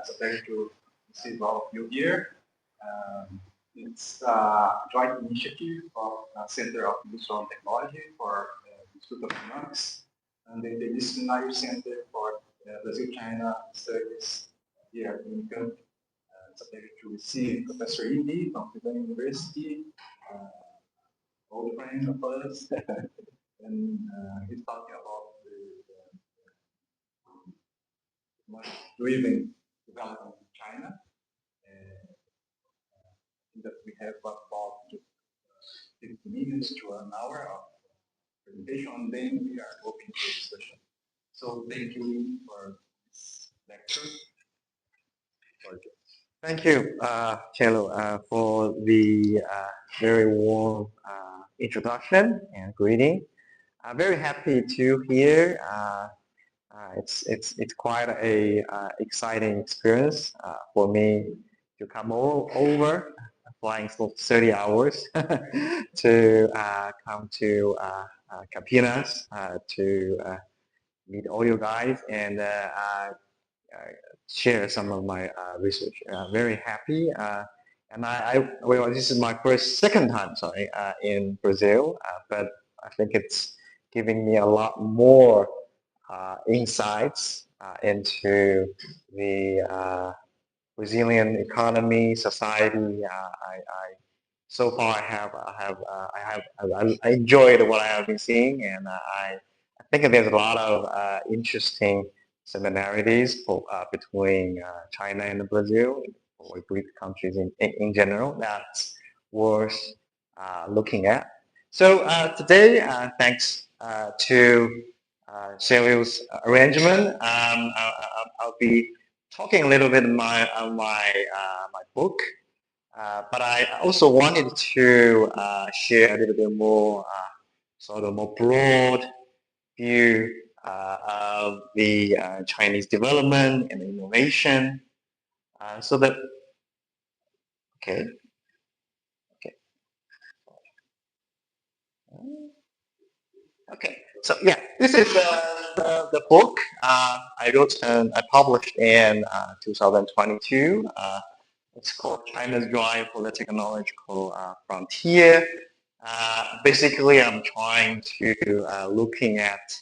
It's a pleasure to see all of you here. It's a joint initiative of Center of Industrial Technology for the Institute of Economics and the Interdisciplinary Center for Brazil-China Studies here at Unicamp. It's a pleasure to receive Professor Indi from Fudan University, old friend of us, and he's talking about the much driven development in China. That we have about 50 minutes to an hour of presentation, and then we are open to discussion. So thank you for this lecture. Thank you, Chelo, for the very warm introduction and greeting. I'm very happy to hear. It's quite a exciting experience for me to come over, flying for 30 hours to come to Campinas to meet all you guys and share some of my research. Very happy, and well, this is my second time, sorry, in Brazil, but I think it's giving me a lot more insights into the Brazilian economy, society. So far I enjoyed what I have been seeing, and I think there's a lot of interesting similarities between China and Brazil, or BRICS countries in general, that's worth looking at. So today, thanks to Celia's arrangement, I'll be talking a little bit about my book, but I also wanted to share a little bit more, sort of more broad view of the Chinese development and innovation, so that okay. So yeah, this is the book I wrote and I published in 2022. It's called China's Drive for the Technological Frontier. Basically, I'm trying to looking at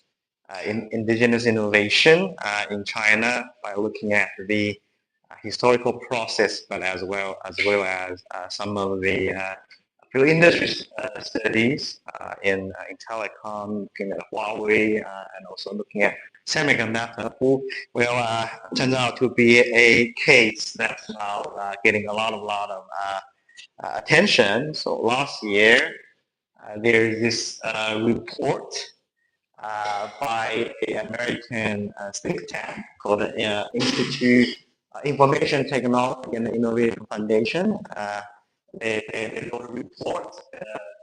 indigenous innovation in China by looking at the historical process, but as well as some of the field industry studies in telecom, looking at Huawei, and also looking at semiconductor, who turns out to be a case that's now getting a lot of attention. So last year, there's this report by an American think tank called the Institute Information Technology and Innovation Foundation. They wrote a report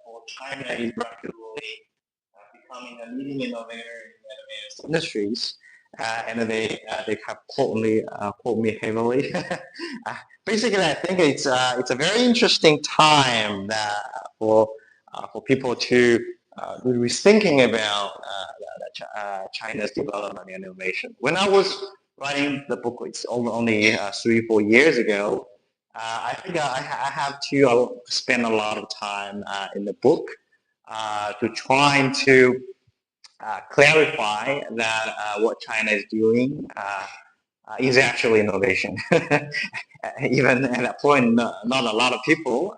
for China is rapidly becoming a leading innovator in advanced industries, and they have quote me heavily. Basically, I think it's a very interesting time for people to be thinking about China's development and innovation. When I was writing the book, it's only 3-4 years ago. I think I have to spend a lot of time in the book to trying to clarify that what China is doing is actually innovation. Even at that point, not a lot of people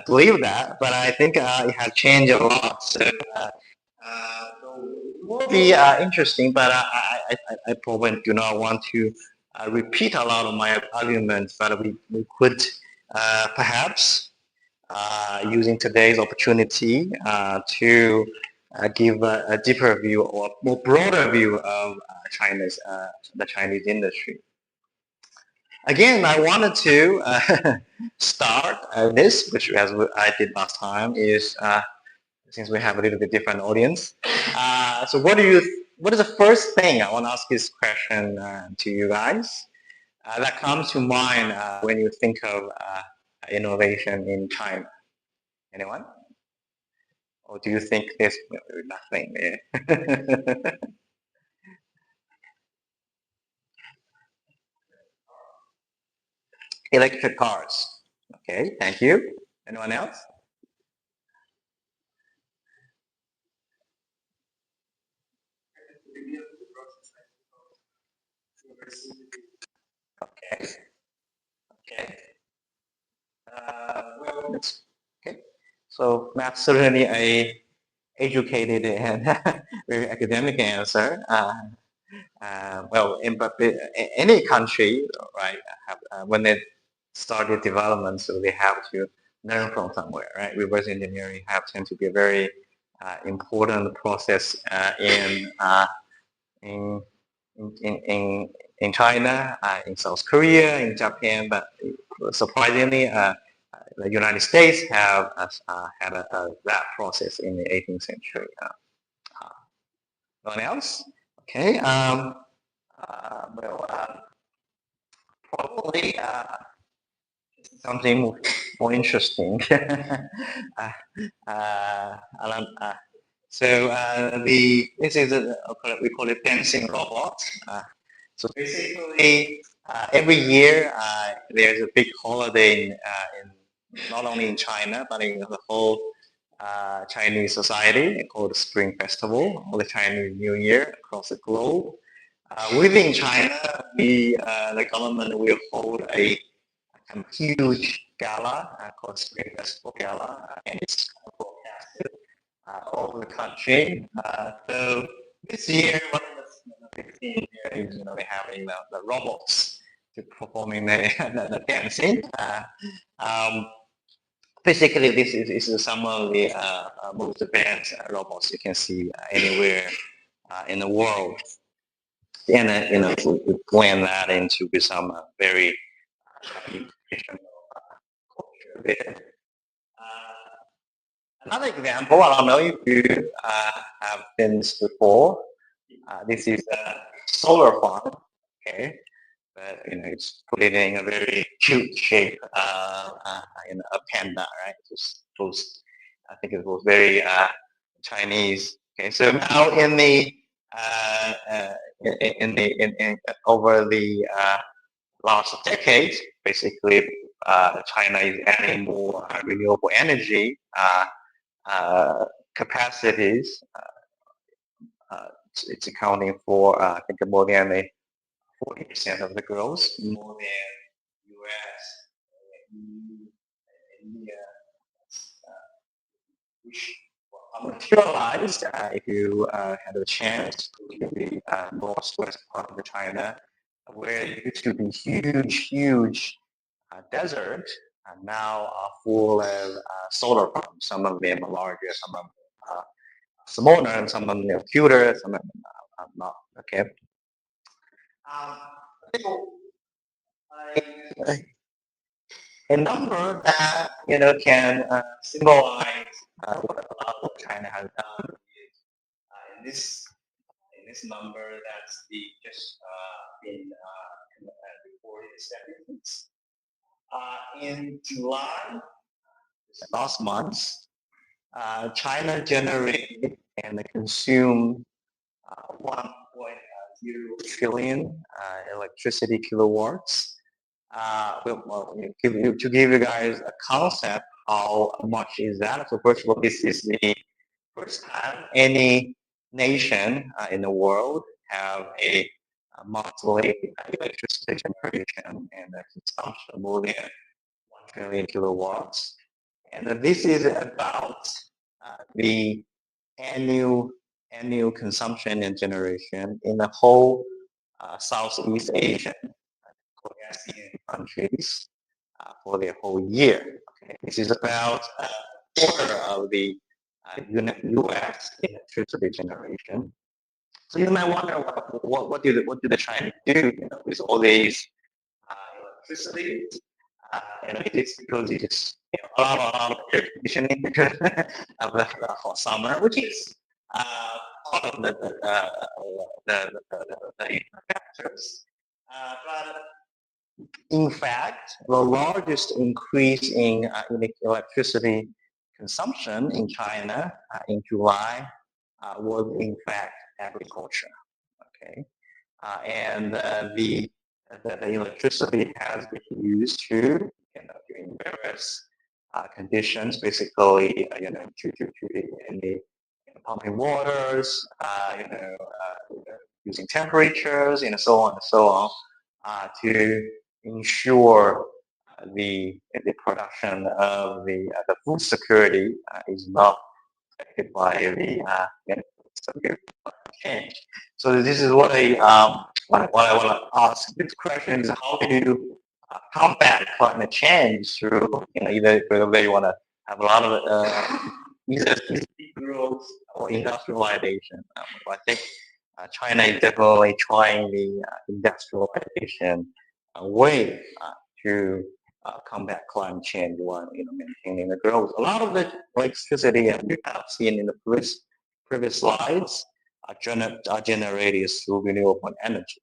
believe that, but I think it has changed a lot. So it will be interesting, but I probably do not want to repeat a lot of my arguments, but we could perhaps using today's opportunity to give a deeper view or more broader view of the Chinese industry. Again, I wanted to start this, which as I did last time, is since we have a little bit different audience. So what is the first thing I want to ask this question to you guys that comes to mind when you think of innovation in China? Anyone? Or do you think there's nothing there? electric cars. Okay, thank you. Anyone else? Okay. Okay. Well, okay. So that's certainly a educated and very academic answer. Well, any country, right, have, when they started development, so they have to learn from somewhere, right? Reverse engineering tend to be a very important process in in China, in South Korea, in Japan, but surprisingly, the United States have had that process in the 18th century. No one else? Okay. Well, probably something more interesting. Alan, so this is we call it dancing robot. So basically, every year there's a big holiday not only in China but in the whole Chinese society called the Spring Festival or the Chinese New Year across the globe. Within China, the government will hold a huge gala called Spring Festival Gala, and it's broadcasted all over the country. So this year, one of the big things here is they're having the robots to performing the dancing. Basically, this is some of the most advanced robots you can see anywhere in the world, and we blend that into some very traditional culture. Another example, I don't know if you have been this before. This is a solar farm, okay? But it's put it in a very cute shape, in a panda, right? I think it was very Chinese. Okay, so now over the last decade, basically, China is adding more renewable energy capacities. It's accounting for I think more than 40% of the growth, more than U.S., EU, India, which materialized if you had a chance to the northwest part of China, where it used to be huge desert, and now are full of solar farms. Some of them are larger, some of them are smaller, and some of them are cuter, some of them are not. Okay. A number that can symbolize what China has done is in this number that's just been reported statistics. In July, last month, China generated and consumed 1.0 trillion electricity kilowatts. To give you guys a concept, how much is that? So first of all, this is the first time any nation in the world have a monthly electricity generation and a consumption more than 1 trillion kilowatts. And this is about the annual consumption and generation in the whole Southeast Asian countries for the whole year. Okay. This is about a quarter of the U.S. electricity generation. So you might wonder what do the Chinese do with all these electricity? It's because it's a lot of air conditioning of the hot summer, which is part of the factors. But in fact, the largest increase in electricity consumption in China in July was in fact agriculture. Okay, and the that the electricity has been used to, during various conditions, basically, in the pumping waters, using temperatures, so on and so on, to ensure the production of the food security is not affected by the change. So this is what what I want to ask. This question is, how do you combat climate change through, either whether you want to have a lot of either growth or industrialization. I think China is definitely trying the industrialization way to combat climate change while maintaining the growth. A lot of the electricity you have seen in the previous slides are generated through renewable energy,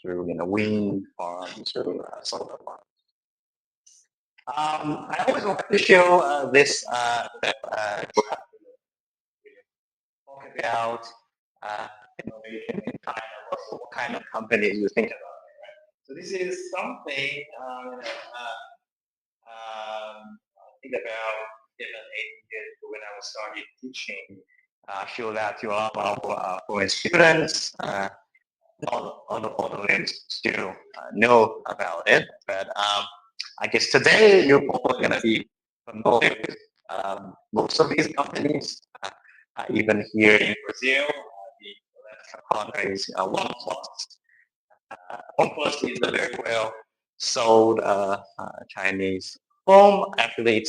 through wind farms, through solar farms. I always want to show this talk about innovation in China. What kind of companies you think about? So this is something think about 7, 8 years ago when I was started teaching. Show that to a lot of foreign students. Not all of them still know about it, but I guess today you're probably going to be familiar with most of these companies. Even here in Brazil, the partner is OnePlus. OnePlus is a very well sold Chinese phone. Actually,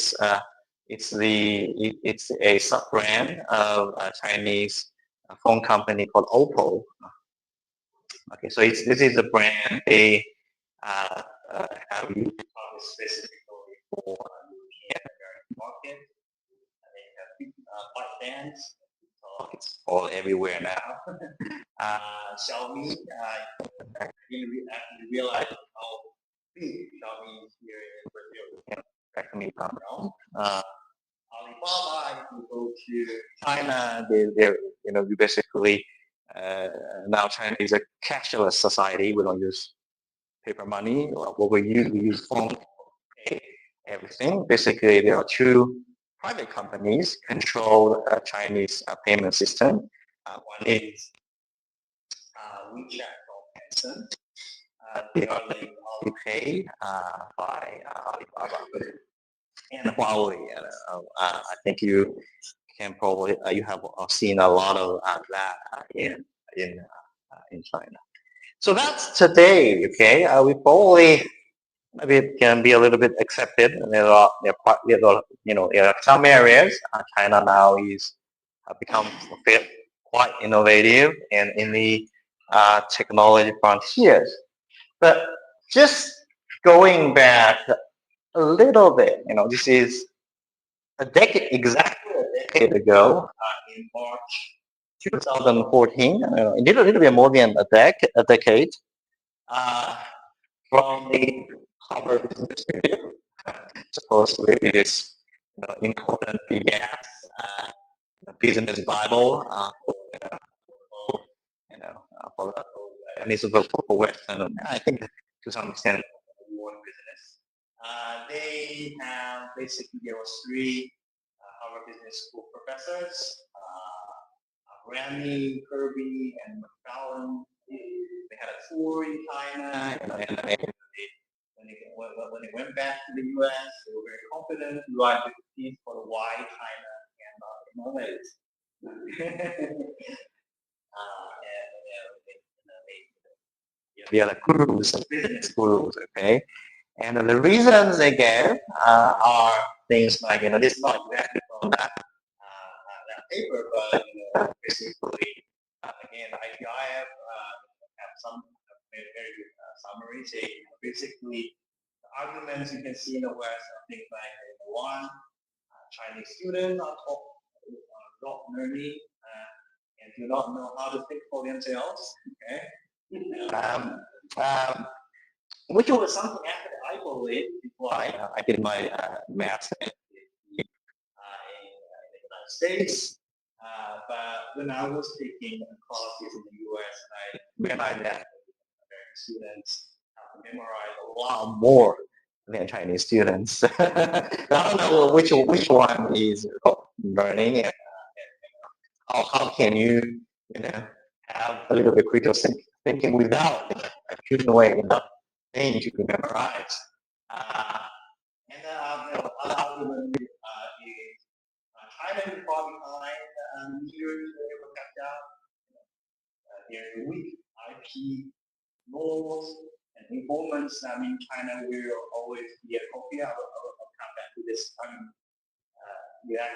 it's a sub brand of a Chinese phone company called Oppo. Okay, so this is a brand they have used specifically for European American market. They have white bands. So it's all everywhere now. Xiaomi, you actually realize how big Xiaomi is here in Brazil. Correct me if I'm wrong. Alibaba, if you go to China, they're you basically now China is a cashless society. We don't use paper money. What we use phone to pay everything. Basically, there are two private companies control Chinese payment system. One is WeChat called Tencent. The other is Alipay by Alibaba and Huawei. I think you can probably you have seen a lot of that in China. So that's today. Okay, we probably maybe it can be a little bit accepted. There are some areas China now is become quite innovative and in the technology frontiers. But just going back a little bit, this is exactly a decade ago, in March 2014, a little bit more than a decade, from the Harvard Business Review. Supposedly it is important began business Bible for and it's for Western. I think to some extent world business. They have basically there was three Harvard Business School professors, Grammy, Kirby, and McFarlane. They had a tour in China, and when they went back to the U.S., they were very confident to write the piece for the why China cannot innovate. The other gurus, business gurus, okay? And the reasons they gave are things like, this is not exactly from that paper, but basically, again, IPIF have some very good summaries. They basically, the arguments you can see in the West are things like, one, Chinese students are not learning and do not know how to think for themselves, okay? Which was something actually I believe before I did my math in the United States. But when I was taking classes in the US, I realized that American students, memorize a lot more than Chinese students. I don't know which one is learning and how can you know, have a little bit critical thinking without choosing away things you can memorize. And other argument is China is far behind leaders will catch up. There's weak IP laws and informants. I mean, China will always be a copy. I'll come back to this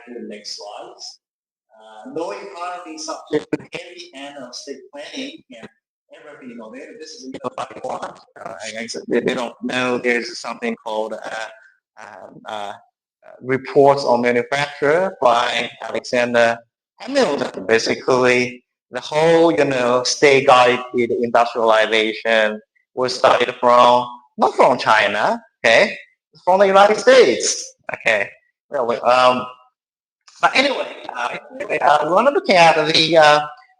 in the next slides. No economy subject to heavy hand of state planning and ever be innovative. This is what I want. They don't know there's something called reports on manufacture by Alexander Hamilton. Basically, the whole state-guided industrialization was started from not from China, okay, from the United States, okay. Well, but anyway, we want to look at the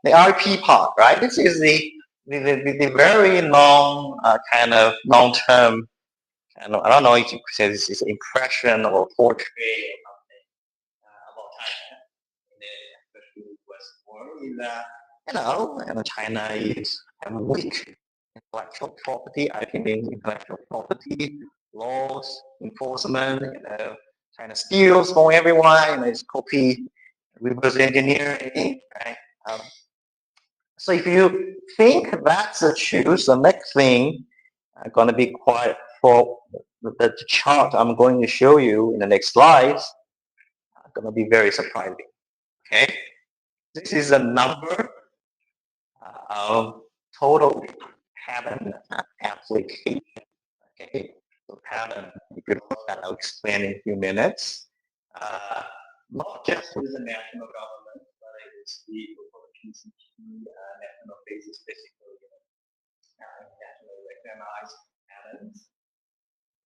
RP part, right? This is the very long kind of long-term. I don't know if you could say this is impression or portrait or something about China, especially the Western world, is that China is weak intellectual property. I think intellectual property laws enforcement. China steals from everyone. It's copy, reverse engineering, right? So if you think that's the truth, the next thing going to be quite for the chart I'm going to show you in the next slides going to be very surprising. Okay, this is a number of total pattern application. Okay, so pattern, if you look at, I'll explain in a few minutes. Not just with the national government, but it's the PCT national basis, basically nationally recognized patterns.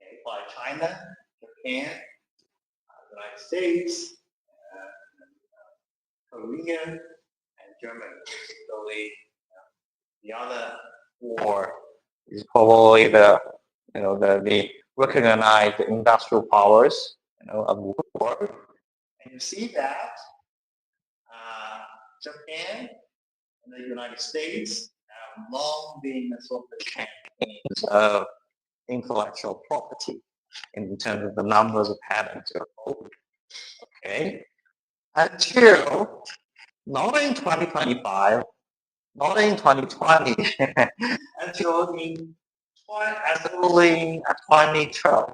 Okay, by China, Japan, United States, Korea, and Germany. Basically, the other four is probably the recognized industrial powers of the world. And you see that Japan and the United States have long been sort of the champions of intellectual property in terms of the numbers of patents. Okay, until not in 2025, not in 2020, until in early 2012.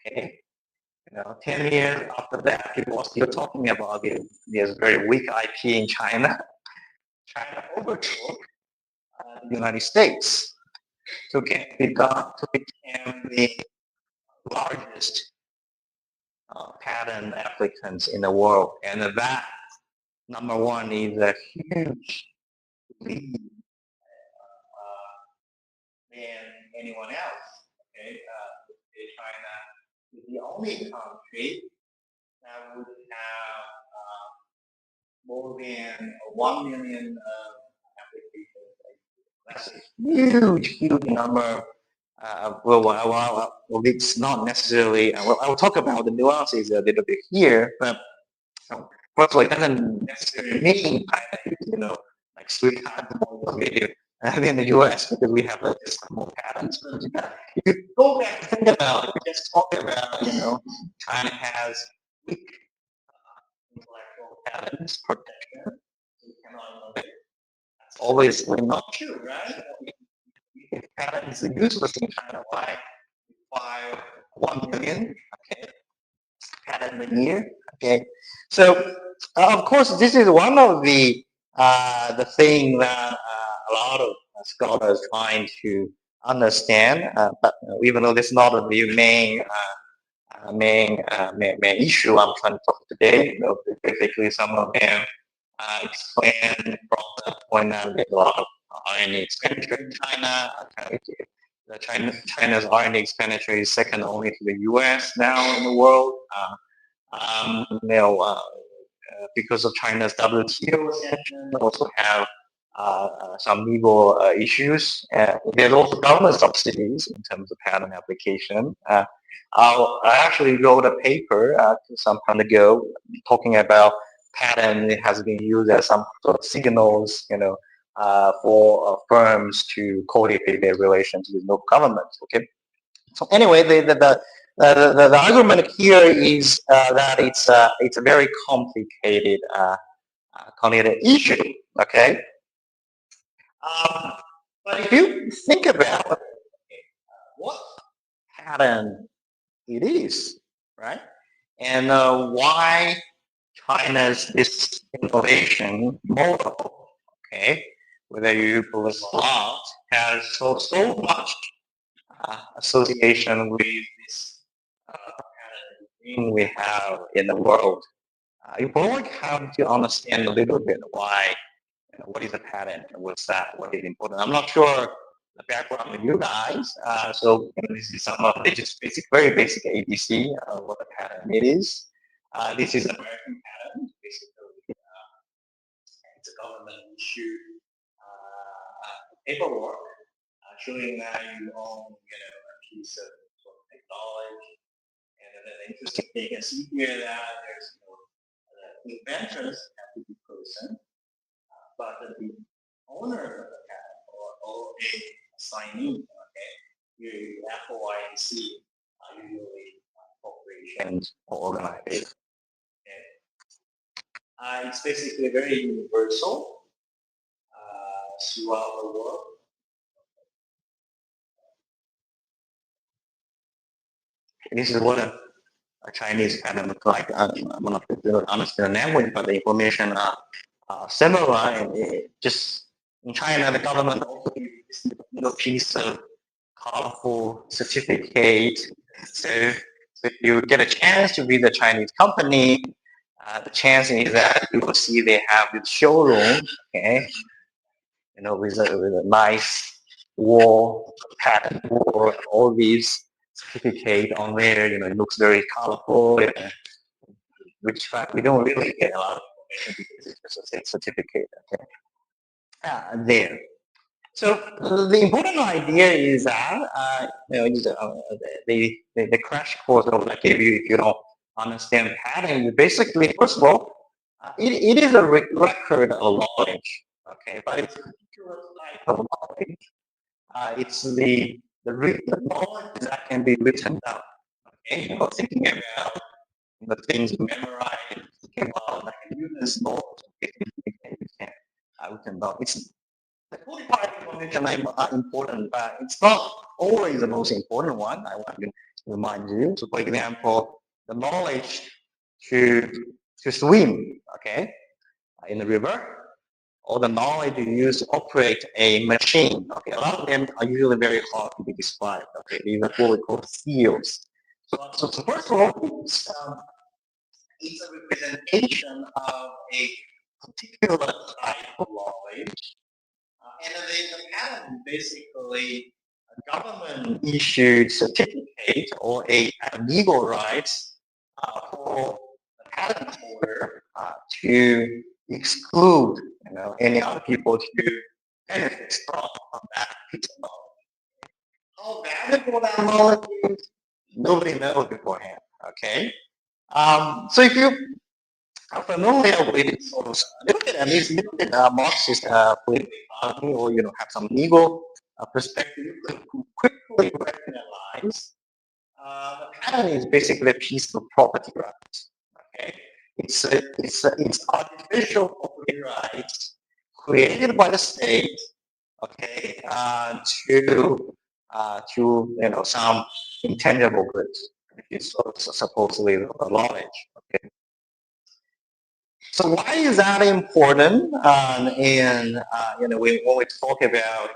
Okay, 10 years after that, people are still talking about it. There's very weak IP in China. China overtook the United States to become the largest patent applicants in the world, and that number one is a huge lead than anyone else. Okay, China is the only country that would have more than 1 million applications. That's a huge number. Well, it's not necessarily. I will talk about the nuances a little bit here, but first of all, it doesn't necessarily mean like 3 times more video than the US because we have just more patents. If you go back and think about it, we just talk about China has weak intellectual patents protection. So you cannot innovate. That's always not true, right? If patent is useless in China, why? By 1 million, okay, patent a year, okay. So of course, this is one of the thing that a lot of scholars trying to understand. But even though this is not the main issue I'm trying to talk today, basically some of them explain from the point that there's a lot of R&D expenditure in China. China's R&D expenditure is second only to the U.S. now in the world. Because of China's WTO sanction, also have some legal issues. There's also government subsidies in terms of patent application. I actually wrote a paper some time ago talking about patent has been used as some sort of signals, for firms to codify their relations with local governments. Okay. So anyway, the argument here is that it's a very complicated issue. Okay. But if you think about what pattern it is, right, and why China's this innovation model, okay, whether you believe or not, has so much association with this pattern we have in the world. You probably have to understand a little bit why, what is a pattern, what's that, what is important. I'm not sure the background of you guys, so this is some of the just very basic ABC of what a pattern it is. This is American pattern, basically. It's a government issued paperwork showing that you own, a piece of technology. And then the interesting thing, you can see here that there's the inventors have to be person, but the owner of the patent or a assignee, okay, you Apple, Y, and C are usually corporations or organizations. Okay. It's basically very universal throughout the world. This is what a Chinese pattern looks like. I'm not going to understand the language, but the information are similar. And just in China, the government also gives a piece of colorful certificate. So if you get a chance to visit a Chinese company, the chance is that you will see they have this showroom, okay, with a nice wall pattern or all these certificate on there. It looks very colorful. Which fact we don't really get a lot of information because it's just a certificate. Okay, there. So the important idea is that the crash course of like if you don't understand pattern, you basically first of all it is a record of knowledge. Okay, but it's a particular type of knowledge. It's the knowledge that can be written down. Okay, thinking about the things memorized, thinking about like a unit note, we can know. It's the codified information are important, but it's not always the most important one. I want to remind you. So, for example, the knowledge to swim, okay, in the river, or the knowledge you use to operate a machine. Okay, a lot of them are usually very hard to be described. Okay, these are what we call skills. So first of all, it's a representation of a particular type of knowledge. And the patent basically a government issued certificate or a legal rights for the patent holder to exclude any other people to benefit from that piece of knowledge. How valuable that knowledge is, nobody knows beforehand. Okay. So if you are familiar with sort of at least little bit Marxist political economy, or have some legal perspective, you can quickly recognize the patent is basically a piece of property rights. Okay, it's artificial property rights created by the state. Okay, to some intangible goods, which is supposedly the knowledge. Okay. So why is that important? And when we talk about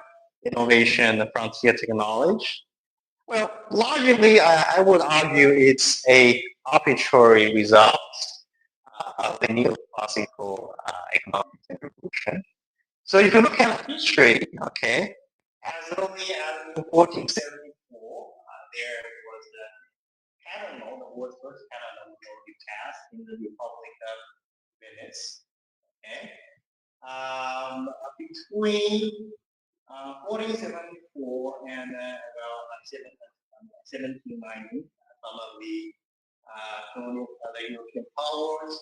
innovation, the frontier technology, well, largely I would argue it's a arbitrary result of the neoclassical economic revolution. So if you look at history, okay, as early as 1474, there was the patent law, the world's first patent law passed in the Republic of Venice. Okay. between 1474 and about 1790, some of the colonial, the European powers,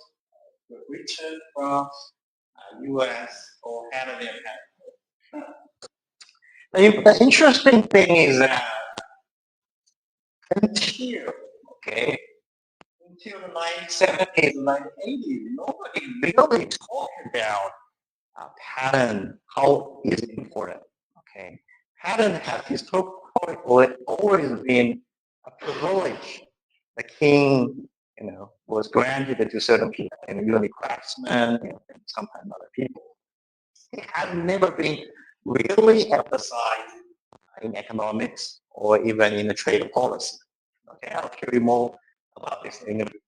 Britain, France, U.S., all had their patent. The interesting thing is that until, okay, until the 1970s, 1980s, nobody really talked about patent, how is it important, okay? Patent has historically always been a privilege. The king, was granted to certain people, usually craftsmen, and sometimes other people. It has never been really emphasized in economics or even in the trade policy. Okay, I'll tell you more about this in a bit.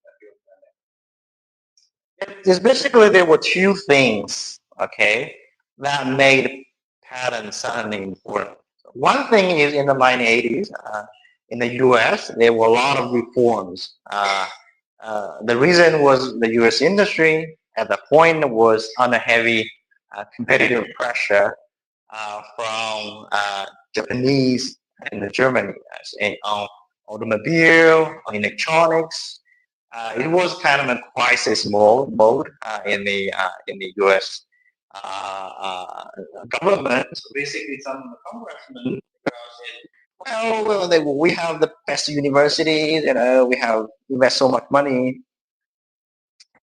It's basically there were two things, okay, that made patents suddenly important. One thing is in the 1980s, in the U.S., there were a lot of reforms. The reason was the U.S. industry at the point was under heavy competitive pressure from Japanese and Germany on automobile, on electronics. It was kind of a crisis mode in the U.S. Government. So basically, some of the congressmen said, well, we have the best universities, we have invest so much money,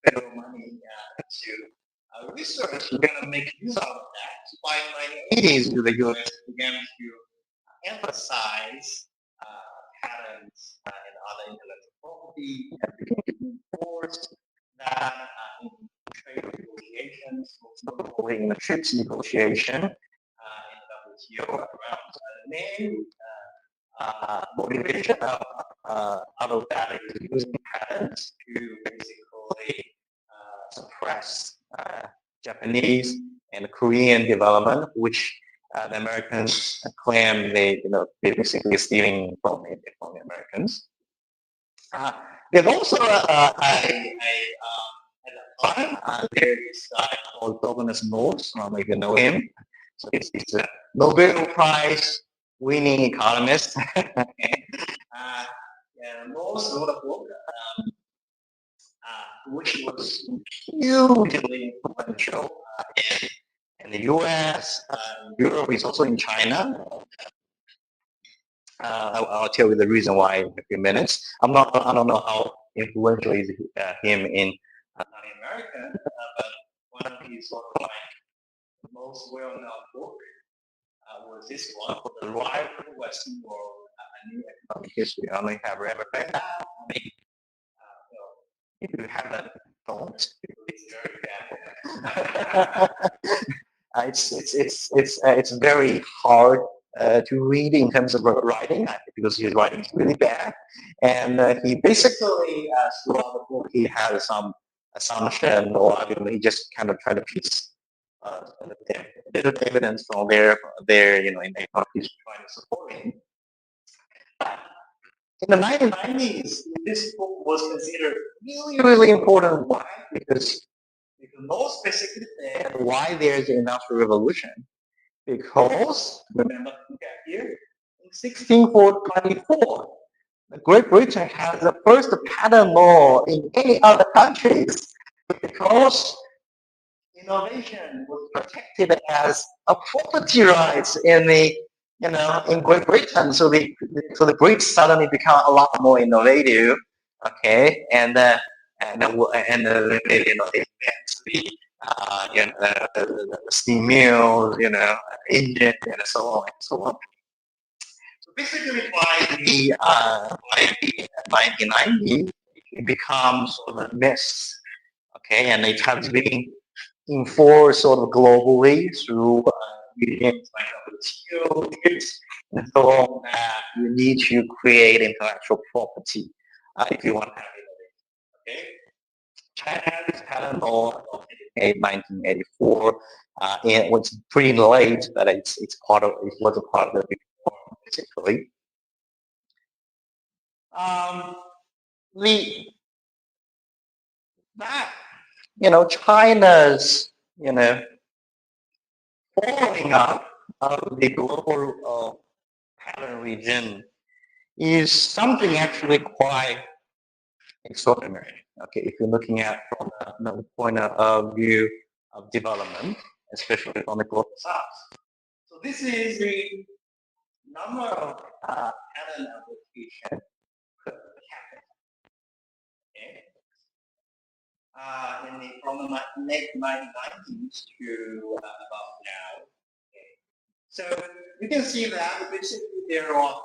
federal money to research. We're going to make use out of that. So by the 1980s, the U.S. began to emphasize patents and other intellectual property and began to enforce that in trade negotiations, most notably in the TRIPS negotiation in the WTO around the main motivation out of that is using patents to basically suppress Japanese and Korean development, which the Americans claim they're basically stealing from the Americans. There's also at that time there is a guy called Governor Morse. I don't know if you know him. So he's a Nobel Prize winning economist. Morse wrote a book which was hugely influential in the U.S., Europe, is also in China. I'll tell you the reason why in a few minutes. I don't know how influential is him in Latin America, but one of his sort of like most well-known book was this one, The Rise of the Western World, A New Economic History. I don't know if you've ever read that. I mean, if you haven't, don't. It's very bad. It's very hard to read in terms of writing because his writing is really bad, and he basically throughout the book he had some assumption, or I mean, he just kind of tried to piece little evidence from their in the economic history trying to support him. In the 1990s, this book was considered really, really important. Why? Because most specifically said why there's an industrial revolution. Because, remember, look at here, in 1624, Great Britain has the first patent law in any other countries because innovation was protected as a property rights in Great Britain. So the Brits suddenly become a lot more innovative, okay, and they invent the steam mills, engine, and so on and so on. So basically, by the 1990s, it becomes sort of a mess, okay, and it has been enforced sort of globally through meetings like WTO, BRICS, and so on. You need to create intellectual property if you want to have innovation, okay? China had this patent law in 1984. And it was pretty late, but it was a part of the reform, basically. China's following up of the global pattern region is something actually quite extraordinary. Okay, if you're looking at from the point of view of development, especially on the global south. So this is the number of pattern application per capita. Okay. From the late 1990s to about now. Okay. So you can see that basically there are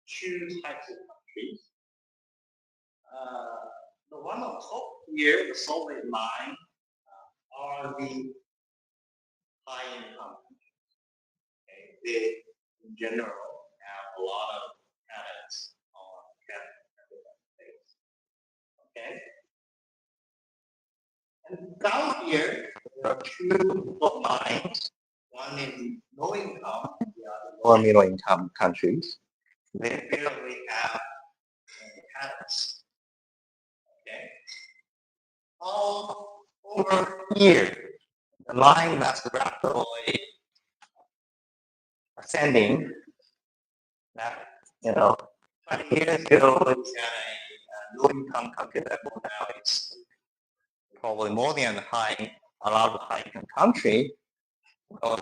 two types of countries. The one on top here, the solid line, are the high income countries. Okay. They, in general, have a lot of patents on capital base. Okay. And down here, there are two lines. One is low income, the other lower middle income countries. They barely have any patents. Okay. All over here, the line that's rapidly ascending, that, 20 years ago, it was at a low income country level. Now it's probably more than a lot of high income country,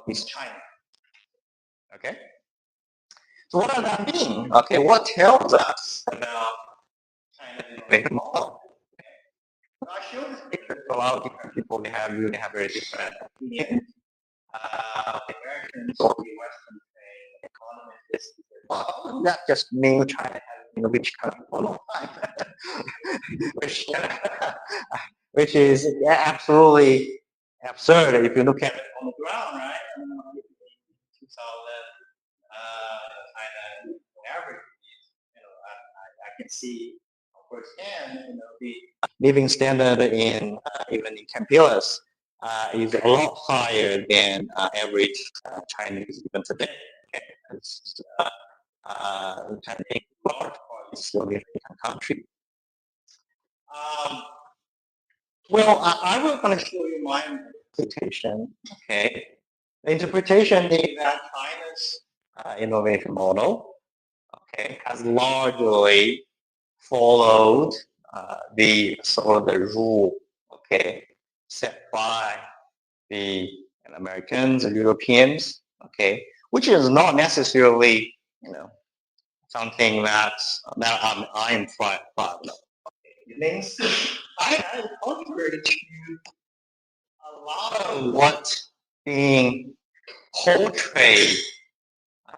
is China. Okay. So what does that mean? Okay, what tells us about China's innovation model? So I showed this picture to a lot of different people. They really have very different opinions. The Americans or the Western economists, well, that just means China has been a rich country for a long time, which is absolutely absurd if you look at it on the ground, right? In 2000, China average, I can see firsthand, the living standard in even in Campilas is a lot higher than average Chinese even today. Okay. China large part is still the African country. Well, I was going to show you my interpretation. Okay, the interpretation is that China's innovation model, okay, has largely followed the sort of the rule, okay, set by the Americans and Europeans, okay, which is not necessarily, something that I'm proud of. It means China is contrary to a lot of what's being portrayed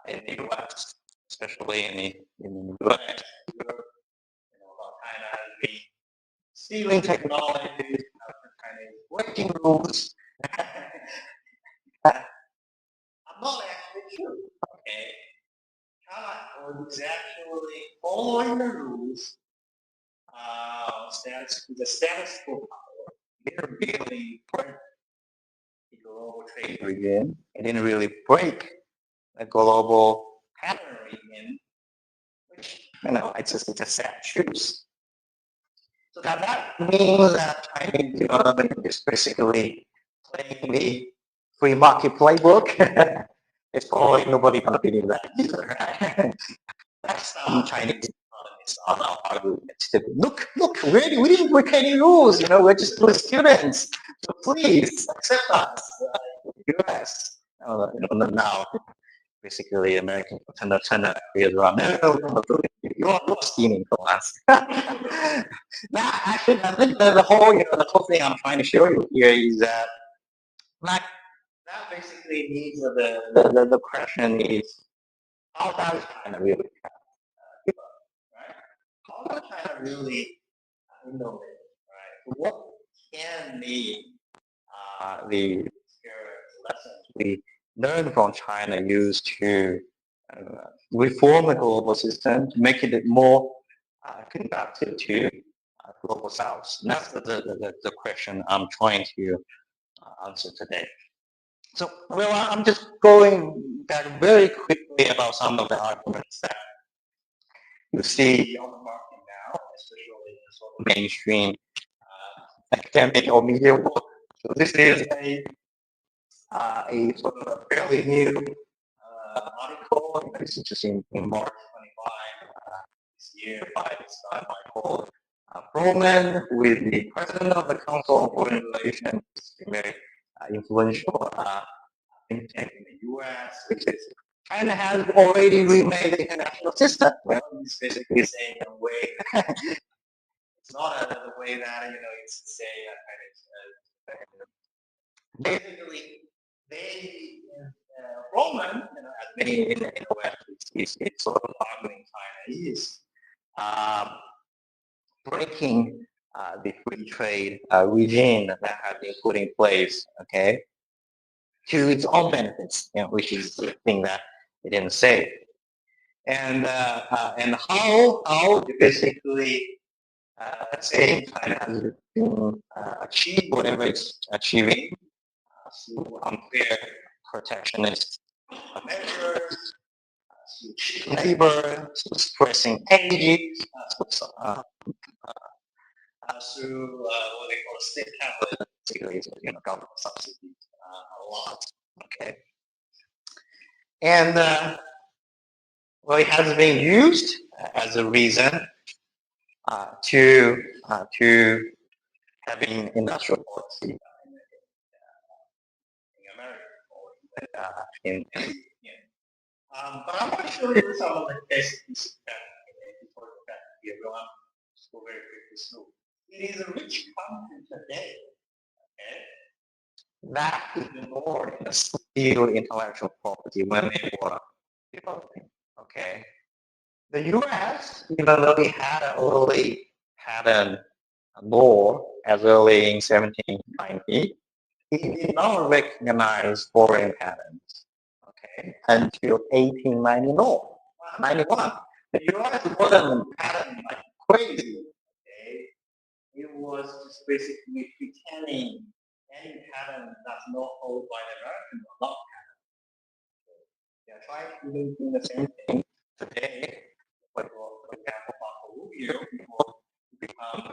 in the U.S., especially in the U.S. About China as being stealing technologies, Chinese breaking rules. I'm not actually sure. Okay, China is actually following the rules. The status quo power. They're really break the global trade regime. It didn't really break the global pattern regime, which it's a sad truth. So that means that Chinese development is basically playing the free market playbook. It's probably nobody gonna believe that either, right? That's some Chinese economists are now arguing. Look, we didn't break any rules, we're just good students. So please accept us, US. Now basically American turn appears around. No, you're stealing from us. Now, actually, I think the whole thing I'm trying to show you here is that, that basically means the question is, how does China really develop, right? How does China really innovate, right? What can the lessons we learn from China use to reform the global system to make it more conducive to global south? And that's the question I'm trying to answer today. So, well, I'm just going back very quickly about some of the arguments that you see on the market now, especially in sort of mainstream academic or media work. So this is a a sort of a fairly new article. This is just in March 25 this year by this guy called Froman, who is the president of the Council on Foreign Relations, a very influential think tank in the U.S., which is China has already remade the international system. Well, he's basically saying in a way, it's not the way that it's to say basically they Roman, as many in the West, it's sort of arguing China is breaking the free trade regime that has been put in place, okay, to its own benefits, which is the thing that it didn't say. And how basically saying China has been achieved whatever it's achieving through unfair protectionist measures, through cheap labor, through suppressing energy, through what they call state capital, basically, government subsidies a lot. Okay, and well, it has been used as a reason to having industrial policy in America or in but I want to show you some of the cases that everyone go very quickly through. It is a rich country today, okay, that ignored the still intellectual property when they were developing. Okay, the U.S., even though we had an early patent law as early in 1790, it did not recognize foreign patents, okay, until 1891. The U.S. wasn't patenting like crazy, okay? It was just basically pretending any patent that's not held by the American or not patent. They're trying to do the same thing today. For example, Rubio, before become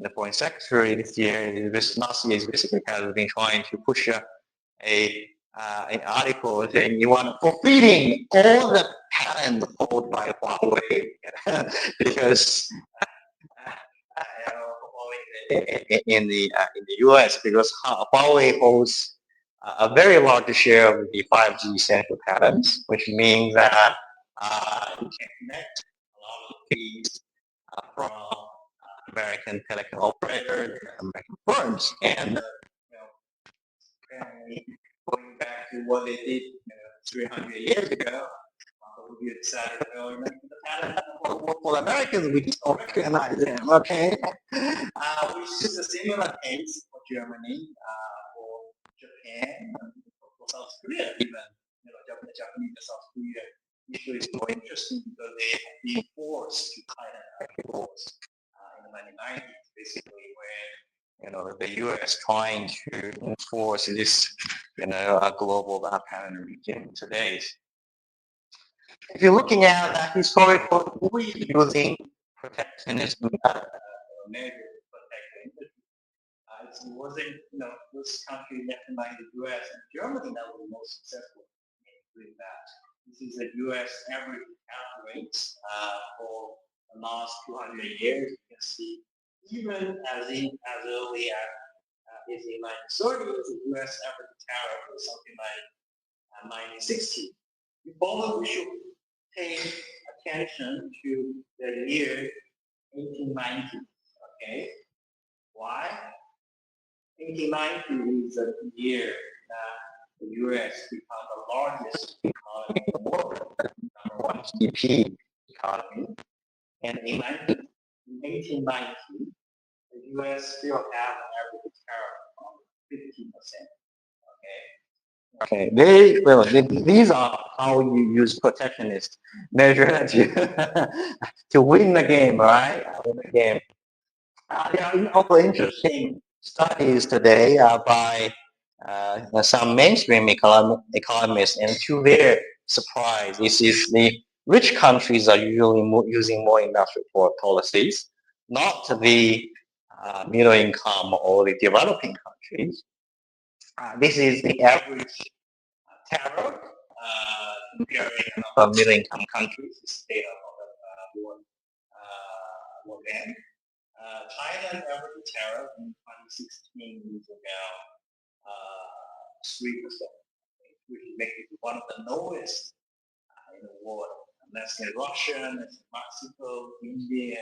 the foreign secretary this year, last year, basically has been trying to push an article saying you want forfeiting all the patents held by Huawei because in the U.S. because Huawei holds a very large share of the 5G central patents, which means that you can connect a lot of these from American telecom operators, American firms, and going back to what they did 300 years ago, we decided, the patent for Americans, we just don't recognize them, okay? Which is a similar case for Germany, for Japan, for South Korea even. The Japanese and South Korea issue is more interesting because they have been forced to tighten laws in the 1990s, basically, when the U.S. trying to enforce this, a global patent regime today. If you're looking at that historical, who is using protectionism measures to protect the industry? It wasn't, this country recognized the U.S. and Germany that were the most successful in doing that. This is the U.S. average rate for the last 200 years. You can see even as early as the 1930s, the U.S. average tariff was something like 1960. We should pay attention to the year 1890. Okay, why? 1890 is the year that the U.S. became the largest economy in the world, number one GDP economy, and in 1890, the U.S. still have an average tariff of 15%. Okay, these are how you use protectionist measure to win the game, right? Win the game. There are also interesting studies today by some mainstream economists, and to their surprise, this is the rich countries are usually using more industrial policies, not the middle income or the developing countries. This is the average tariff comparing middle-income countries. This data of the World Bank. China's average tariff in 2016 was about 3%, which makes it one of the lowest in the world. Less than Russia, less than Mexico, India,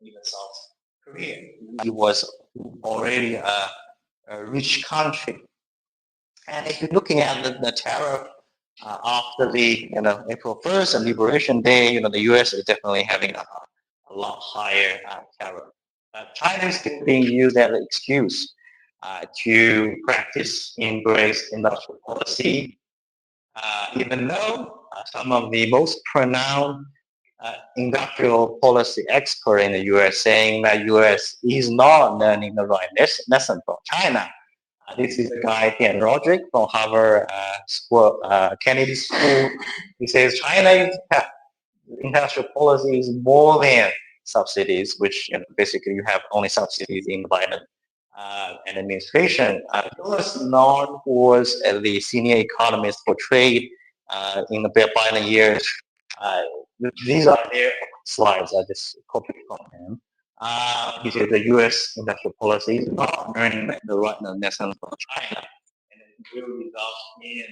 even South Korea. It was already a rich country. And if you're looking at the tariff after the April 1st and Liberation Day, the U.S. is definitely having a lot higher tariff. China is still being used as an excuse to practice embrace industrial policy, even though some of the most pronounced industrial policy expert in the U.S. saying that U.S. is not learning the right lesson from China. This is a guy, Tian Roderick, from Harvard School, Kennedy School. He says China's industrial policy is more than subsidies, which basically you have only subsidies in the Biden administration. He was known was the senior economist for trade in the Biden years. These are their slides. I just copied from him. He said the U.S. industrial policy is not earning the right lesson from China, and it will result in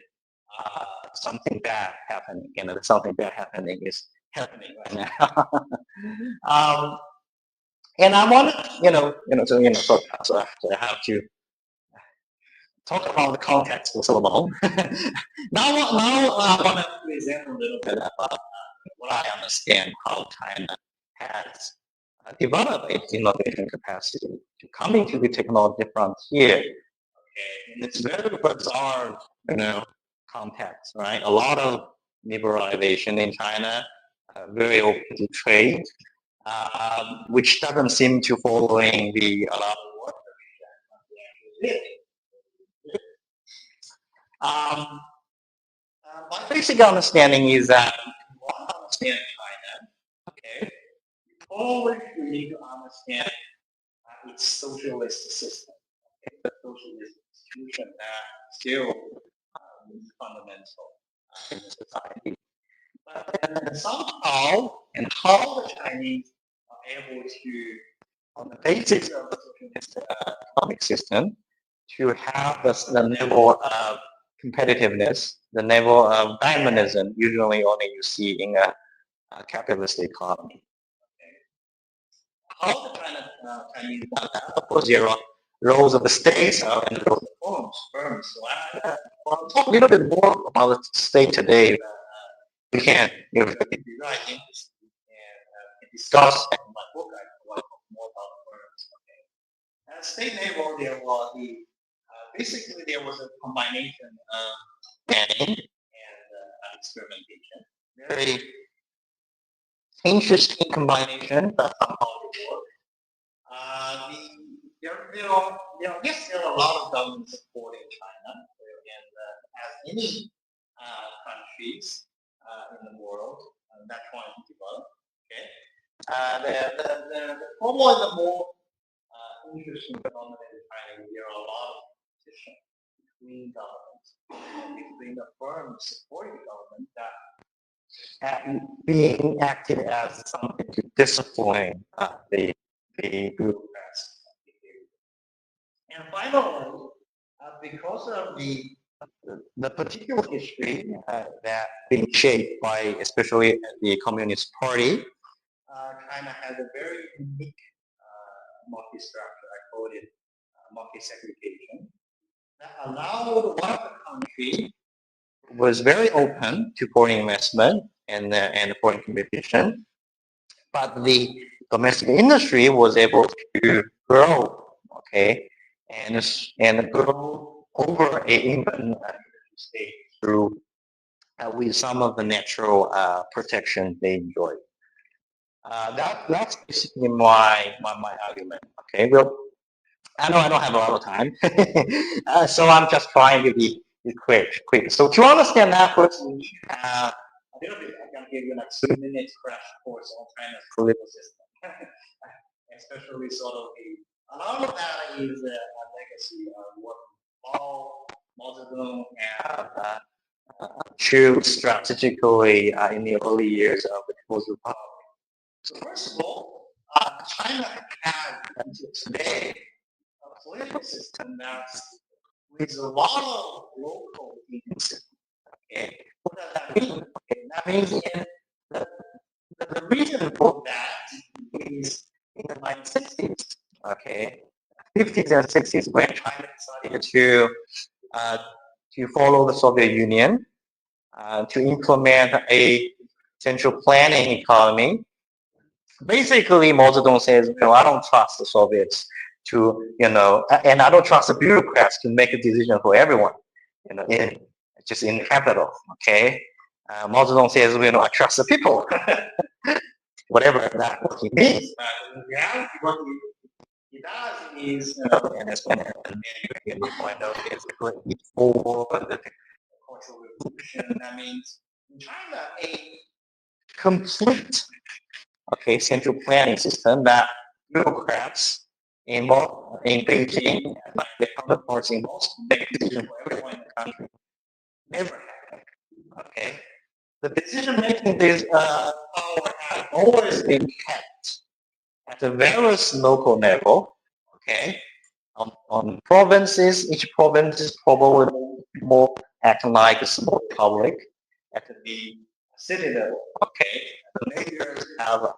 something bad happening. Something bad happening is happening right now. And I want to, so I have to talk about the context for so long. now I want to present a little bit about what I understand how China has developed its innovation capacity to come into the technology frontier. Okay, and it's very bizarre, context, right? A lot of liberalization in China, very open to trade, which doesn't seem to following a lot of work that we did. My basic understanding is that if you want to understand China, okay, always you need to understand its socialist system, okay, the socialist institution that still is fundamental in society. But somehow, and how the Chinese are able to, on the basis of the socialist economic system, to have the level of competitiveness, the level of dynamism usually only you see in a capitalist economy. How the Chinese done that? Of course, there are roles of the states and roles of firms. So I'll talk a little bit more about the state today. We can, if you're interested and discuss in my book, I want to talk more about firms. Okay. At state level, there was basically there was a combination of planning and experimentation. Very interesting combination, but somehow it worked. Yes, there are a lot of government support in China, and as any countries in the world that trying to develop. Okay, probably the more interesting phenomenon in China, there are a lot of competition between governments, between the firms supporting the government that being acted as something to discipline the bureaucrats. And finally, because of the particular history that being shaped by especially the Communist Party, China has a very unique multi-structure. I call it multi-segregation that allowed one of the country was very open to foreign investment and foreign competition, but the domestic industry was able to grow, okay, and grow over a even state through with some of the natural protection they enjoy. That's basically my argument. Okay, well, I know I don't have a lot of time, so I'm just trying to be quick. So to understand that, first we need to have a little bit. I'm gonna give you like 2 minutes crash course on China's political system, especially sort of a lot of that is a legacy of what Mao Mao Zedong have choose strategically in the early years of the People's Republic. So first of all, China had until today a political system that's with a lot of local units. Okay, what does that mean? Okay, that means the, the reason for that is in the 1960s. Okay, 50s and 60s when China decided to follow the Soviet Union, to implement a central planning economy. Basically, Mao Zedong says, I don't trust the Soviets to, and I don't trust the bureaucrats to make a decision for everyone, just in the capital, okay? Mao Zedong says, I trust the people, whatever that what he means. In reality, what he does is, and that's when you find out it's the Great Leap Forward, the Cultural Revolution. That means in China, a complete central planning system that bureaucrats in Beijing, like the counterparts in Moscow, make decisions for everyone in the country. Never happened. Okay, the decision making is power has always been kept at a various local level. Okay, on provinces, each province is probably more acting like a small republic at the city level. Okay, the mayors have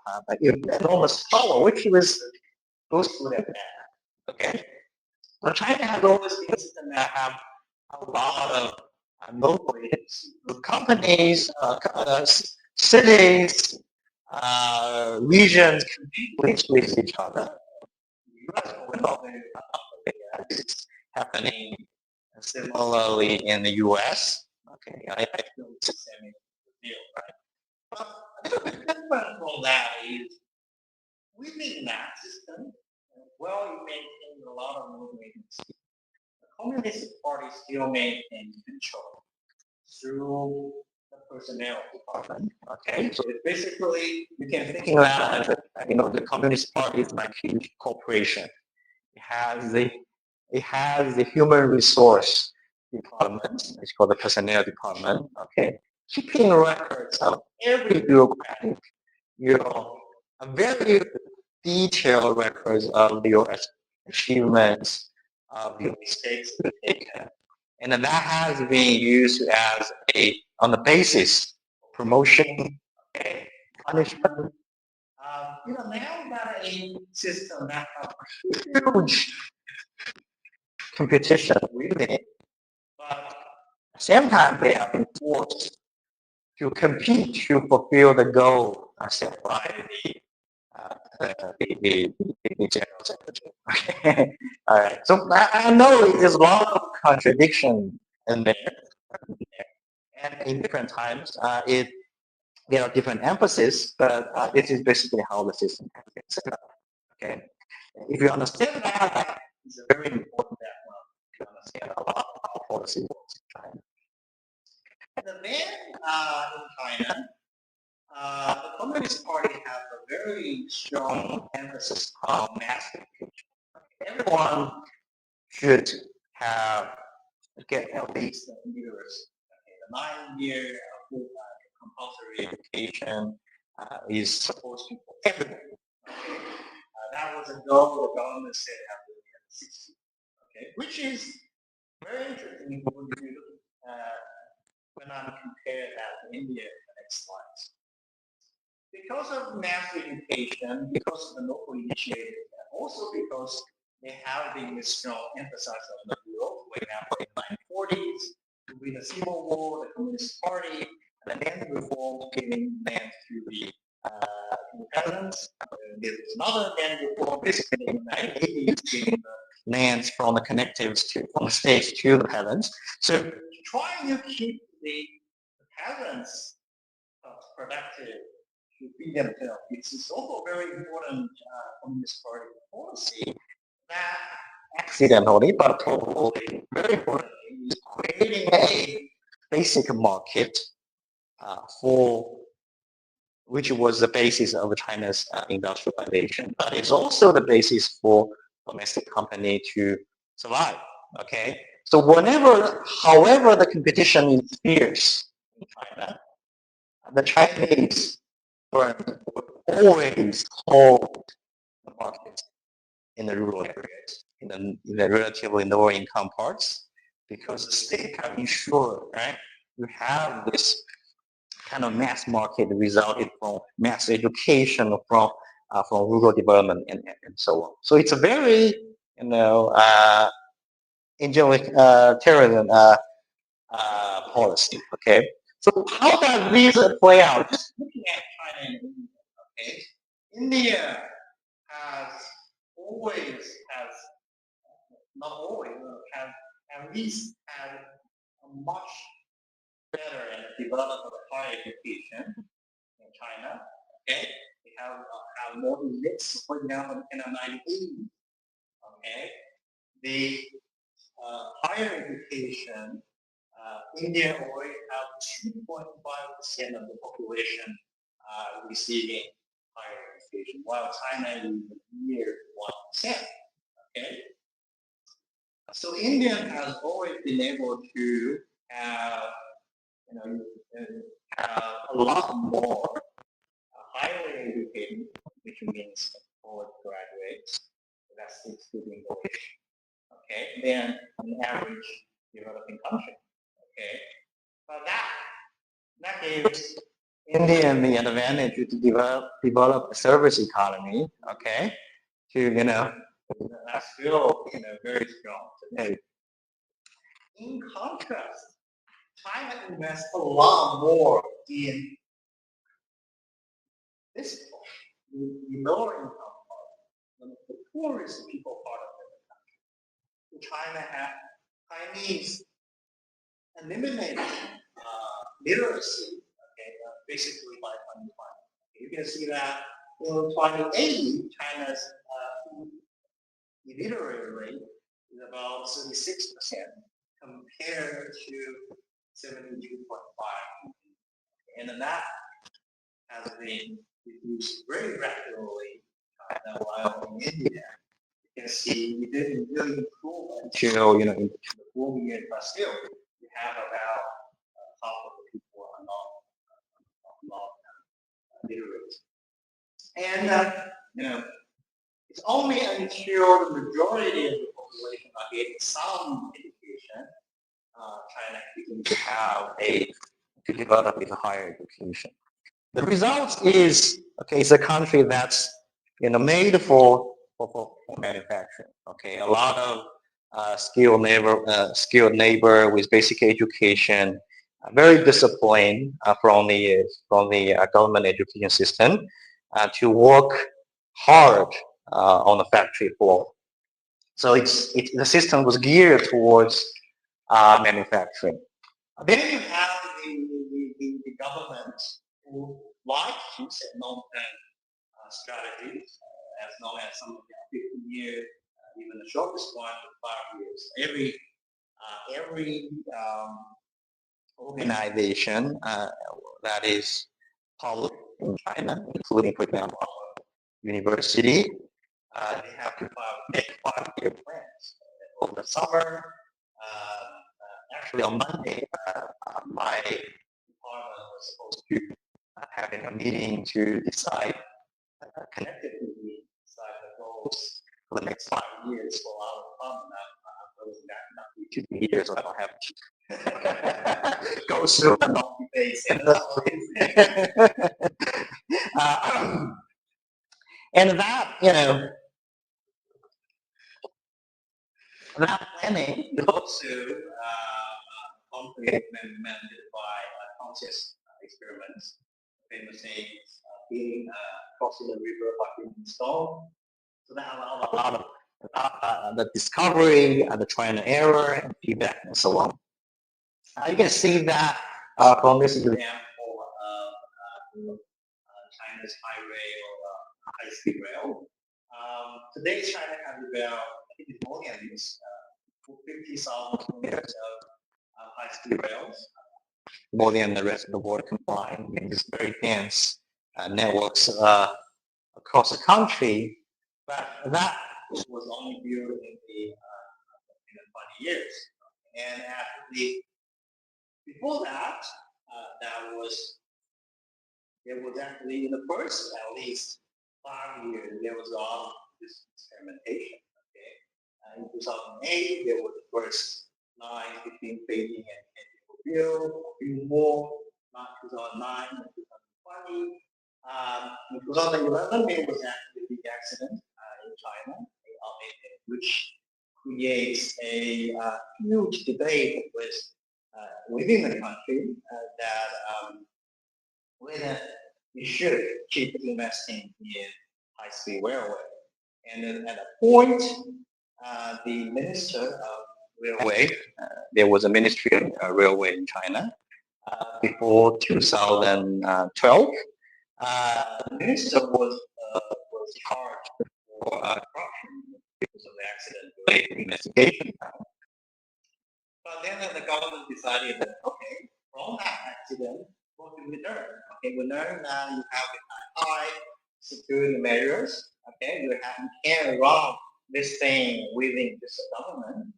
enormous power, which was goes to them. Okay, but China has always been a system that have a lot of local companies, cities, regions compete with each other. It's happening similarly in the U.S. Okay, I feel it's the same deal, right? But a little bit different from that is within that system, you maintain a lot of local agency. The Communist Party still maintains control through the personnel department. Okay, so it's basically you can think of that as the Communist Party is like a huge corporation. It has the human resource department. It's called the personnel department. Okay, keeping records of every bureaucratic, a very detailed records of your achievements, of your mistakes taken, and then that has been used as on the basis of promotion, okay, punishment. Now we got a system that has huge competition with it, but at the same time they have been forced to compete to fulfill the goal set by the general secretary. Okay. All right. So I know there's a lot of contradiction in there, and in different times, there are different emphasis, but this is basically how the system has been set up. Okay. If you understand that, it's a very important to understand about how policy works in China. And then in China, the Communist Party has a very strong emphasis on mass education. Everyone should get at least years. The 9-year compulsory education is supposed to be for everyone. That was a goal the government said after the 60s. Okay, which is very interesting when I compare that to India in the next slides. Because of mass education, because of the local initiatives, and also because they have been strong emphasis on the growth, for example, in the 1940s, with the Civil War, the Communist Party, and then the reforms giving land to the peasants. There was another land reform, basically in the 1980s, giving the lands from the connectives from the states to the peasants. So trying to keep the peasants productive to feed themselves. It's also very important Communist Party policy that accidentally, but probably very importantly, is creating a basic market for which was the basis of China's industrialization, but it's also the basis for domestic company to survive. Okay, So however the competition is fierce in China, the Chinese firm will always hold the market in the rural areas, in the relatively lower income parts, because the state can ensure, right, you have this kind of mass market resulted from mass education, from rural development and so on. So it's a very, angelic terrorism policy. Okay, so how does this play out? Just looking at China and India. Okay, India has always has not always have at least had a much better and developed higher education in China. Okay, they have more units, for example, in the 1980s. Okay, the higher education, India already have 2.5% of the population receiving higher education, while China is near 1%. Okay, so India has always been able to have, have a lot more highly educated, which means college graduates, that's excluding English, okay, than an average developing country. Okay, but that gives India the advantage to develop a service economy. Okay, to that's still very strong today. In contrast, China invests a lot more in this part, the lower income part, the poorest people part of the country. China had Chinese eliminated literacy, okay, basically by 2020. You can see that in 2080, China's illiterate rate is about 36% compared to 72.5. And that has been reduced very rapidly while in India. You can see we didn't really improve until into the 4 years, but still we have about half of the people are not literate. And it's only until the majority of the population are getting some education, China begins to develop with a higher education. The result is, okay, it's a country that's made for manufacturing. Okay, a lot of skilled labor with basic education, very disciplined from the government education system to work hard on the factory floor. So the system was geared towards manufacturing. Then you have the government who like to set long-term strategies, as known as some of the 50-year, even the shortest one, 5 years. Every organization that is public in China, including, for example, our university, they have to make 5-year plans. Over the summer, actually on Monday, my department was supposed to having a meeting to decide, collectively decide the goals for the next 5 years for our department. I was not to be here, so I don't have to go through a long debate. And that, that planning is also complemented by conscious experiments. Famous things, crossing the river by being installed. So that allowed a lot of the discovery, the trial and error, and feedback, and so on. You can see that from this example of China's high rail, high-speed rail. Today, China has about, I think it's more than this, 50,000 kilometers of high-speed rails, more than the rest of the world combined. And it's very dense networks across the country, but that was only built in the 20 years. And actually, before that, there was actually in the first at least 5 years, there was all this experimentation. Okay, in 2008, there was the first line between Beijing and Tokyo, a few more, not 2009 and 2020. In 2011, there was actually a big accident in China, which creates a huge debate within the country that whether you should keep investing in high-speed railway. And then at a point, the minister of railway, there was a ministry of railway in China before 2012. The minister was charged for corruption because of the accident-related investigation. But then the government decided that, okay, from that accident, what did we learn? Okay, we learned that you have high security measures. Okay, you can't run this thing within this government.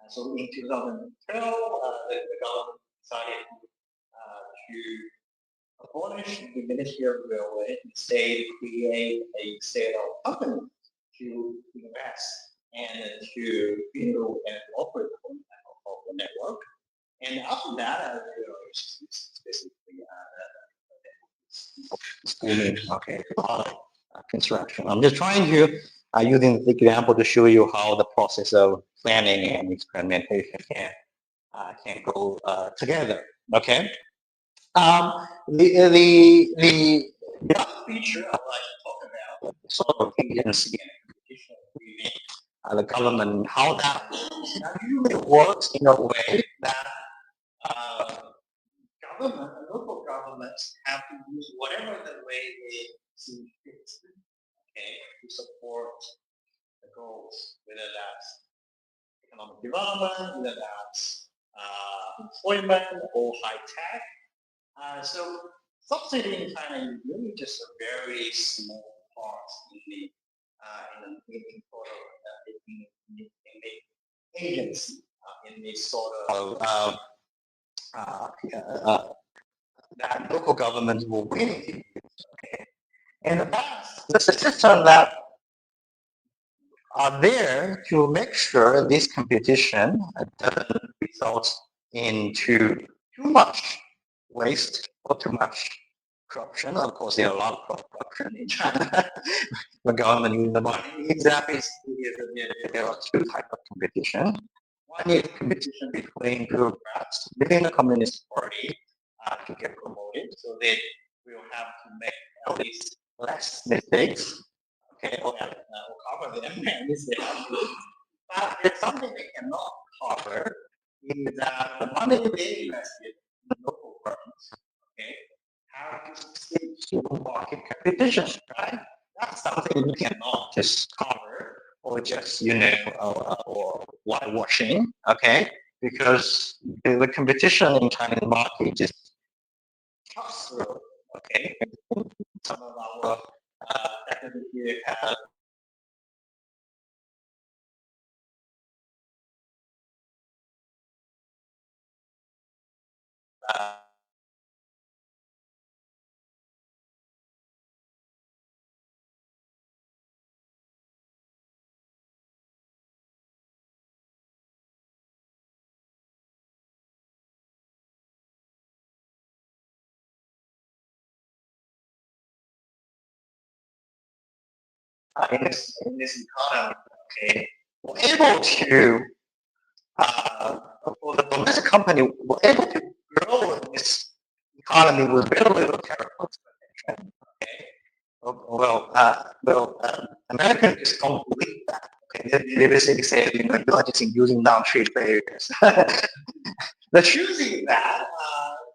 So in 2012, the government decided to abolish the Ministry of Railway, instead create a set of companies to invest and to build and operate the network. And after that, it's basically okay, construction. I'm just trying to using the example to show you how the process of planning and experimentation can go together. Okay. The other feature I'd like to talk about sort of agency and competition between the government and how that usually works in a way that government and local governments have to use whatever the way they see fit, okay, to support the goals, whether that's economic development, whether that's employment or high tech. So subsidy in China is really just a very small part in sort of in the agency in this sort of that local governments will really use. Okay? And the system that are there to make sure this competition doesn't result into too much waste or too much corruption. Of course, there are a lot of corruption in China. The government uses the money. Exactly, there are two types of competition. One is competition between bureaucrats within the Communist Party to get promoted, so they will have to make at least less mistakes. Okay, or cover them and this they have to. But there's something they cannot cover is that the money they invested in local firms, okay, have to stick to market competition, right? That's something you cannot just cover or just, or whitewashing, okay? Because the competition in Chinese market just cuts through, okay? Some of our technical here have in this economy, okay, were able to, for the domestic company, were able to grow in this economy with very little tariff expectation. Okay, Americans just don't believe that. Okay, they basically say, you're just using non-trade barriers. The truth is that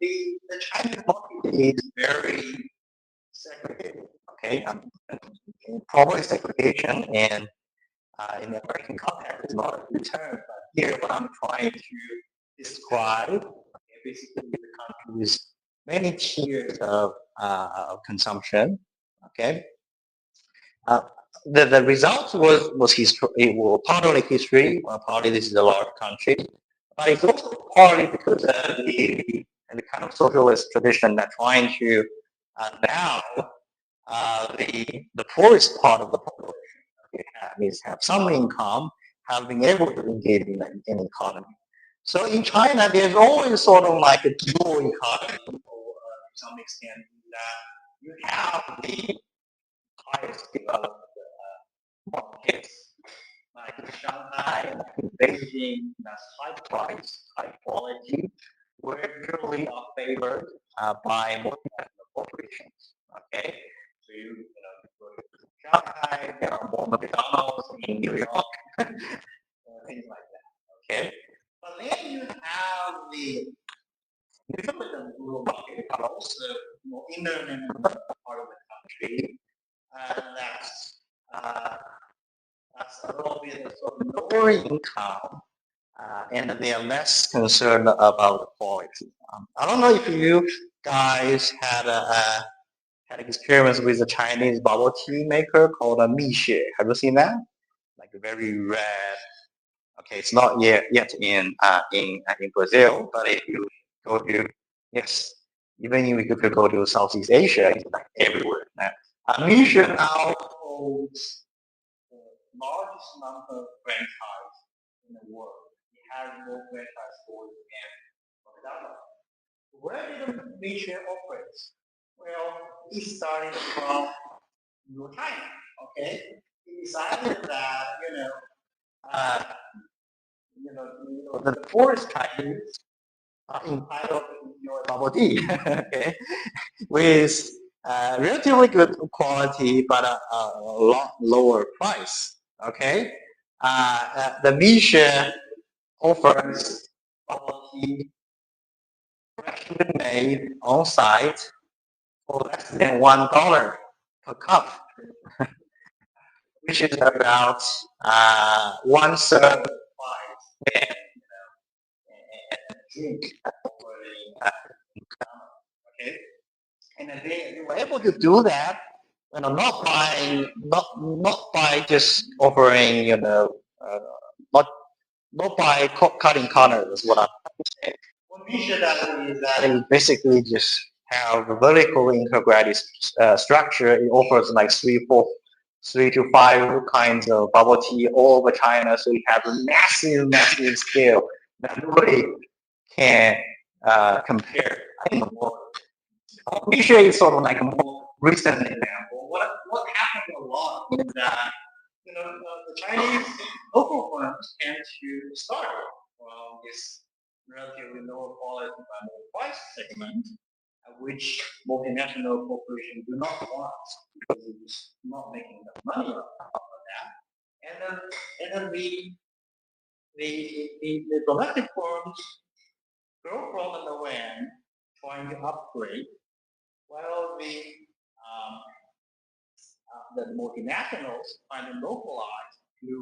the Chinese market is very segregated. Okay, probably segregation, and in the American context, it's not a good term, but here what I'm trying to describe, basically the country's many tiers of consumption. Okay, the result was history. It was partly history, partly this is a large country. but it's also partly because of the kind of socialist tradition that trying to now the poorest part of the population have some income, have been able to engage in economy. So in China, there's always sort of like a dual economy, to some extent, that you have the highest developed markets like Shanghai, like Beijing, that's high price, high quality, were usually are favored by multinational corporations. Okay, so you go to Shanghai, there are more McDonald's in New York, things like that. Okay, but then you have the rural market, but also more inland part of the country, that's a little bit of sort of lower income, and they are less concerned about quality. I don't know if you guys had experience with a Chinese bubble tea maker called a Mixue. Have you seen that? Like a very red. Okay, it's not yet in Brazil, but if you go to yes, even if you could go to Southeast Asia, it's like everywhere. Mixue now holds the largest number of franchise in the world. It has more franchise stores than McDonald's. Where did Mixue operate? Well, he started from China. Okay, he decided that uh, the poorest Chinese are entitled to enjoy bubble tea. Okay, with relatively good quality but a lot lower price. Okay, the Misha offers bubble tea freshly made on site for less than $1 per cup, which is about one third price than drink okay, and they were able to do that, not by just offering, not by cutting corners. What I'm saying. What Misha does is that it basically just have a vertical integrated structure. It offers like three to five kinds of bubble tea all over China, so you have a massive scale that nobody can compare. I think Misha is sort of like a more recent example. What happened a lot is that the Chinese local firms tend to start from this relatively lower quality but lower price segment, which multinational corporations do not want because it's not making enough money out of that. And then the domestic firms grow from the land trying to upgrade, while the multinationals trying to localize to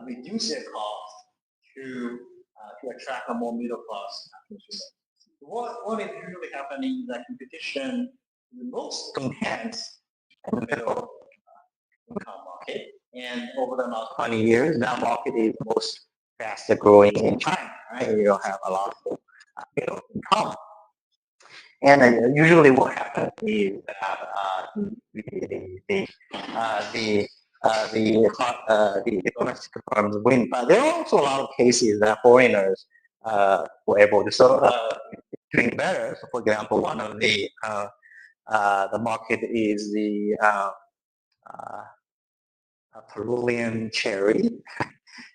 reduce their costs to attract a more middle class consumer. What is usually happening is that competition is the most intense in the middle income market, and over the last 20 years, that market is the most fastest growing in China. Right, you have a lot of middle income. And usually what happens is that the domestic firms win. But there are also a lot of cases that foreigners were able to doing better. So for example, one of the market is the Peruvian cherry.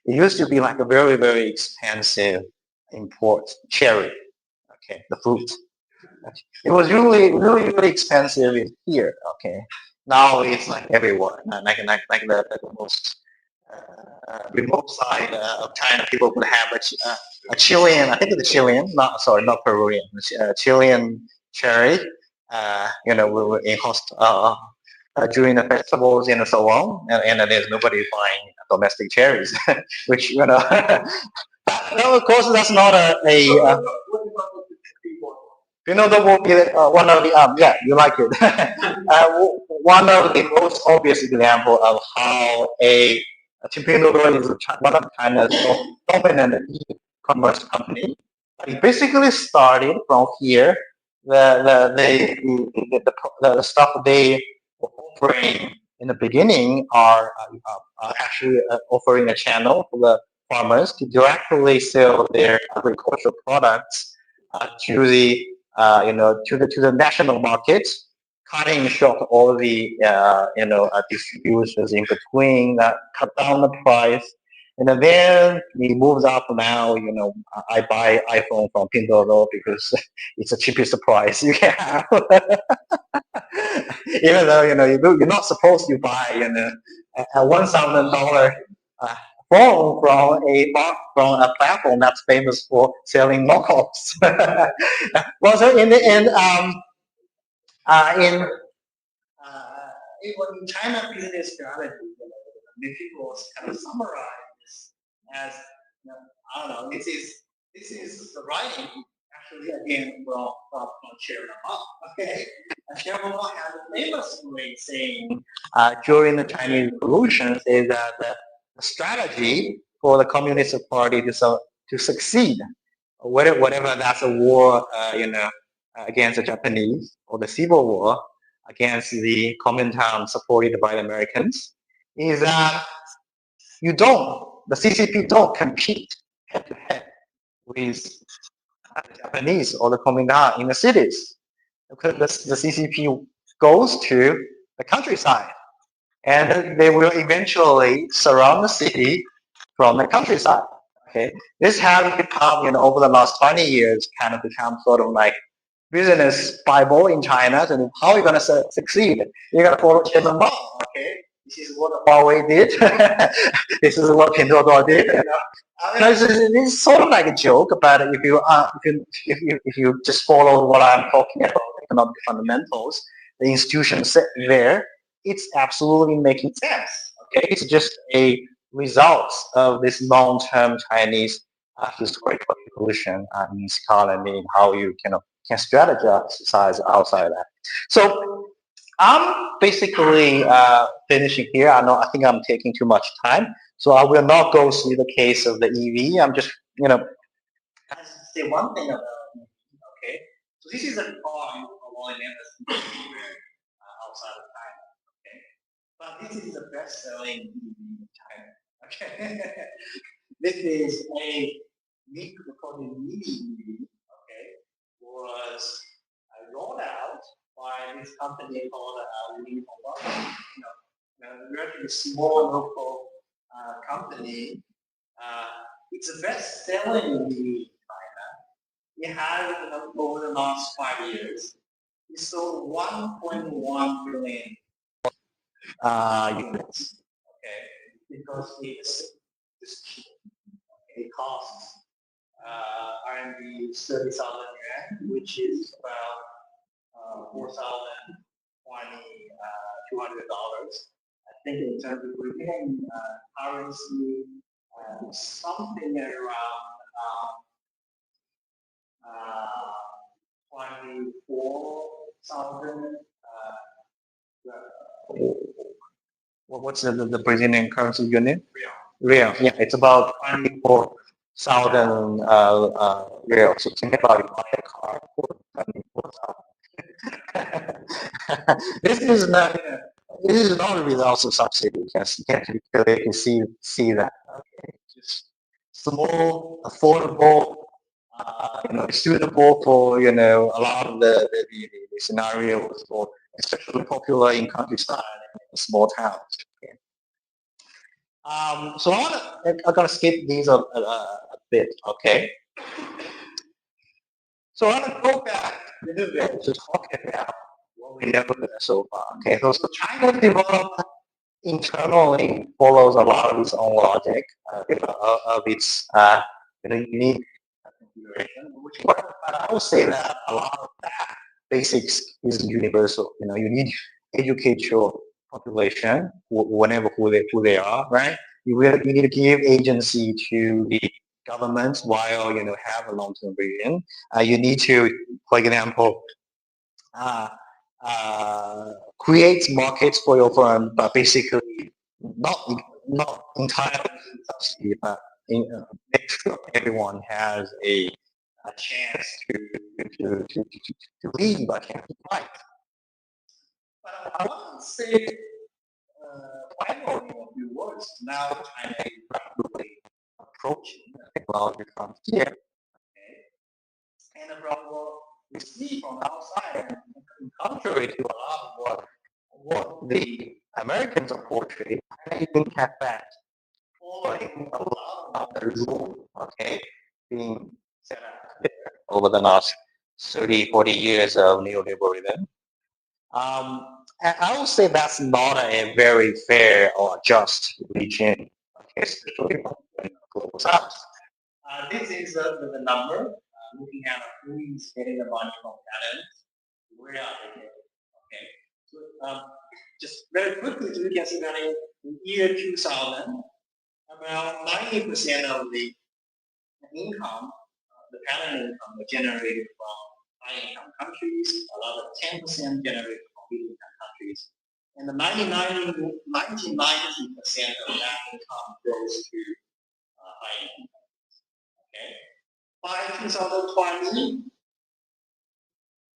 It used to be like a very expensive import cherry. Okay, the fruit. It was really expensive here. Okay, now it's like everywhere. Like the most remote side of China, people would have a Chilean. I think it's a Chilean, not Peruvian. Chilean cherry. We were in during the festivals and so on, and there's nobody buying domestic cherries, which no, of course that's not that will be one of the yeah, you like it. One of the most obvious example of how a typical is one of China's dominant commerce company. It basically started from here. The stuff they were offering in the beginning are actually offering a channel for the farmers to directly sell their agricultural products to the to the national market, cutting short all the distributions in between that cut down the price. And then it moves up now, I buy iPhone from Pinduoduo because it's the cheapest price you can have. Even though, you're not supposed to buy, a $1,000 phone from a platform that's famous for selling knockoffs. Well, so in the end, in China business strategy, many people kind of summarize this as, I don't know, this is the writing actually again from Chairman Mao. Okay, Chairman Mao has a famous saying during the Chinese Revolution, is that the strategy for the Communist Party to succeed, whatever that's a war, against the Japanese, or the Civil War against the Comintern supported by the Americans, is that the CCP don't compete head to head with the Japanese or the Comintern in the cities. Because the CCP goes to the countryside, and they will eventually surround the city from the countryside. Okay, this has become, over the last 20 years, kind of become sort of like business Bible in China. And how are you going to succeed? You're going to follow Chairman Mao. Okay, this is what Huawei did. This is what Pinduoduo did. It's sort of like a joke, but if you just follow what I'm talking about, economic fundamentals, the institutions set there, it's absolutely making sense. Okay, it's just a result of this long-term Chinese historical evolution in this economy, and how you can strategize outside that. So I'm basically finishing here. I think I'm taking too much time, so I will not go through the case of the EV. I'm just, say one thing about EV. Okay, so this is a car you probably never seen outside of China. Okay, but this is the best-selling EV in China. Okay, this is a mini EV. Okay, was rolled out by this company called Unicamp. Relatively small local company. It's the best-selling EV in China. It has, over the last 5 years, it sold 1.1 billion units. Okay, because it's cheap. It costs RMB 30,000 yuan, which is about $4,200. I think in terms of Brazilian currency, something around 24,000. What's the Brazilian currency unit? Real. Yeah, it's about 24,000 real. So think about it, buy a car for 24,000. This is not a result of subsidy. You can see that. Okay. Just small, affordable, suitable for a lot of the scenarios, for especially popular in countryside and small towns. Okay. So I'm gonna skip these a bit. Okay. So I'm gonna go back a little bit to talk about what we never did so far. Okay. So China developed internally, follows a lot of its own logic of its unique configuration. But I would say that a lot of that basics is universal. You need to educate your population, whenever who they are, right? You need to give agency to the governments while have a long-term vision. You need to, for example, create markets for your firm, but basically not entirely subsidy, but make sure everyone has a chance to lead by right. But I want to say finally a few words. Now China is rapidly approaching the technology frontier. Okay? And from what we see from outside, and contrary to a lot of what the Americans are portraying, China is being kept back, following a lot of the rules, okay, being set up there over the last 30, 40 years of neoliberalism. And I would say that's not a very fair or just region, okay, especially in global south. This is the number, looking at who is getting a bunch of patents, where are they getting, okay? So just very quickly, so you can see that in year 2000, about 90% of the income, the patent income was generated from high-income countries, another 10% generated from middle-income countries. And the 1990% of that income goes to high-income countries. Okay? By 2020,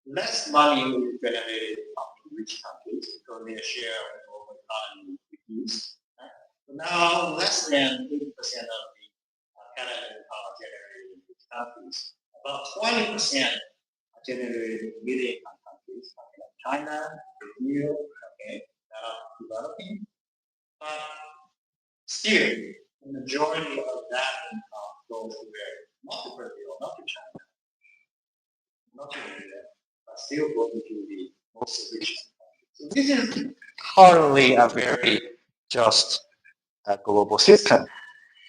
less money will be generated from rich countries because their share of the global economy reduced. Right? So now less than 80% of the patent income generated in rich countries. About 20% are generated in middle-income countries, like China, Brazil, okay, that are developing. But still, the majority of that income goes to where? Not to Brazil, not to China, not to India, but still going to the most rich countries. So this is currently a very just global system.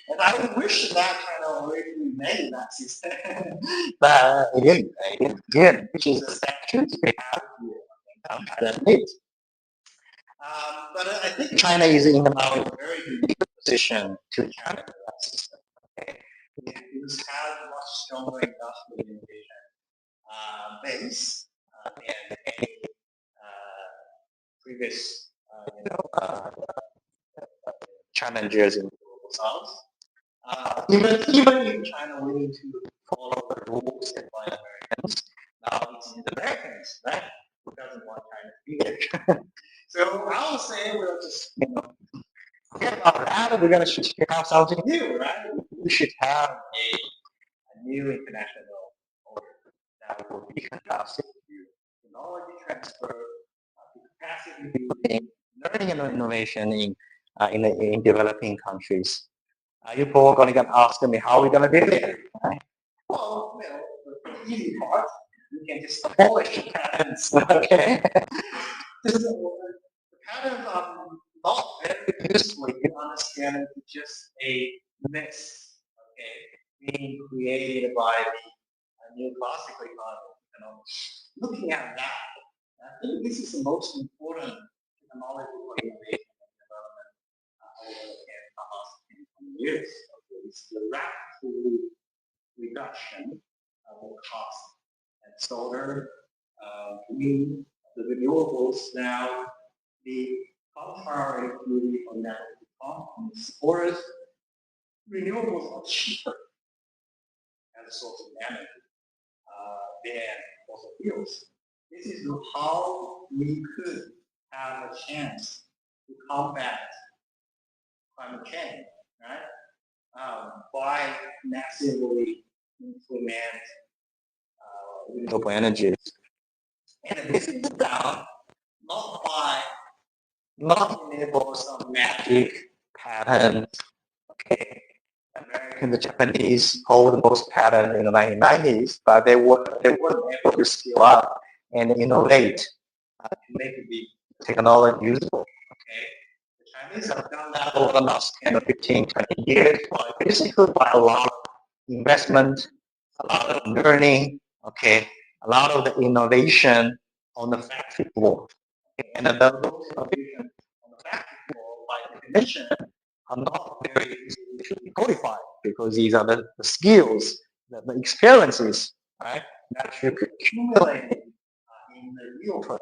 And I wish that kind of already made that system. But again, which is the sections we have here. But I think China is in now a very unique position to challenge that system. Okay? It has a much stronger industrial innovation base than any previous challengers in the global south. Even if China willing to follow the rules set by Americans, now it's the Americans, right? Who doesn't want China to be there? So I would say we'll just, forget about that. We're going to have something new, right? We should have a new international order that will be fantastic to technology transfer, to capacity building, learning and innovation in developing countries. You both going to ask me how we're going to do it. Right? Well, the easy part, we can just abolish the patents. Okay. The patents are not very useful in understanding just a mess, okay, being created by the new classical economy. Looking at that, I think this is the most important technological innovation and development over the past 10 years. Okay, it's the rapid reduction of the cost and solar, wind, the renewables now, the contrary to the fundamental forest, renewables are cheaper as a source of energy than fossil fuels. This is how we could have a chance to combat climate change, right? By massively implement renewable energies. And this is done not enable some magic pattern. Okay, American, the Japanese hold most pattern in the 1990s, but they weren't able to scale up and innovate to make the technology usable. Okay, the Chinese have done that over the last 10 or 15, 20 years, basically by a lot of investment, a lot of learning, okay, a lot of the innovation on the factory floor. And those innovations on the factory floor, by definition, are not very easily codified because these are the skills, the experiences, right, that you could accumulate in the real production.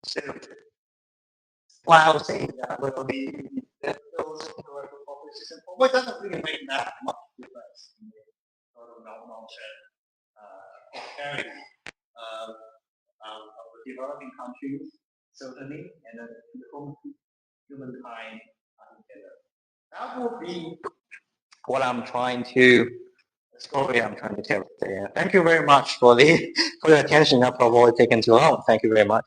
So, while I was saying that will be those who are focused system, although it doesn't really make that much difference in the sort of non-share prosperity of the developing countries, certainly, and then the whole humankind together. That will be what I'm trying to, the story I'm trying to tell today. Thank you very much for the for your attention. I've probably taken too long. Thank you very much.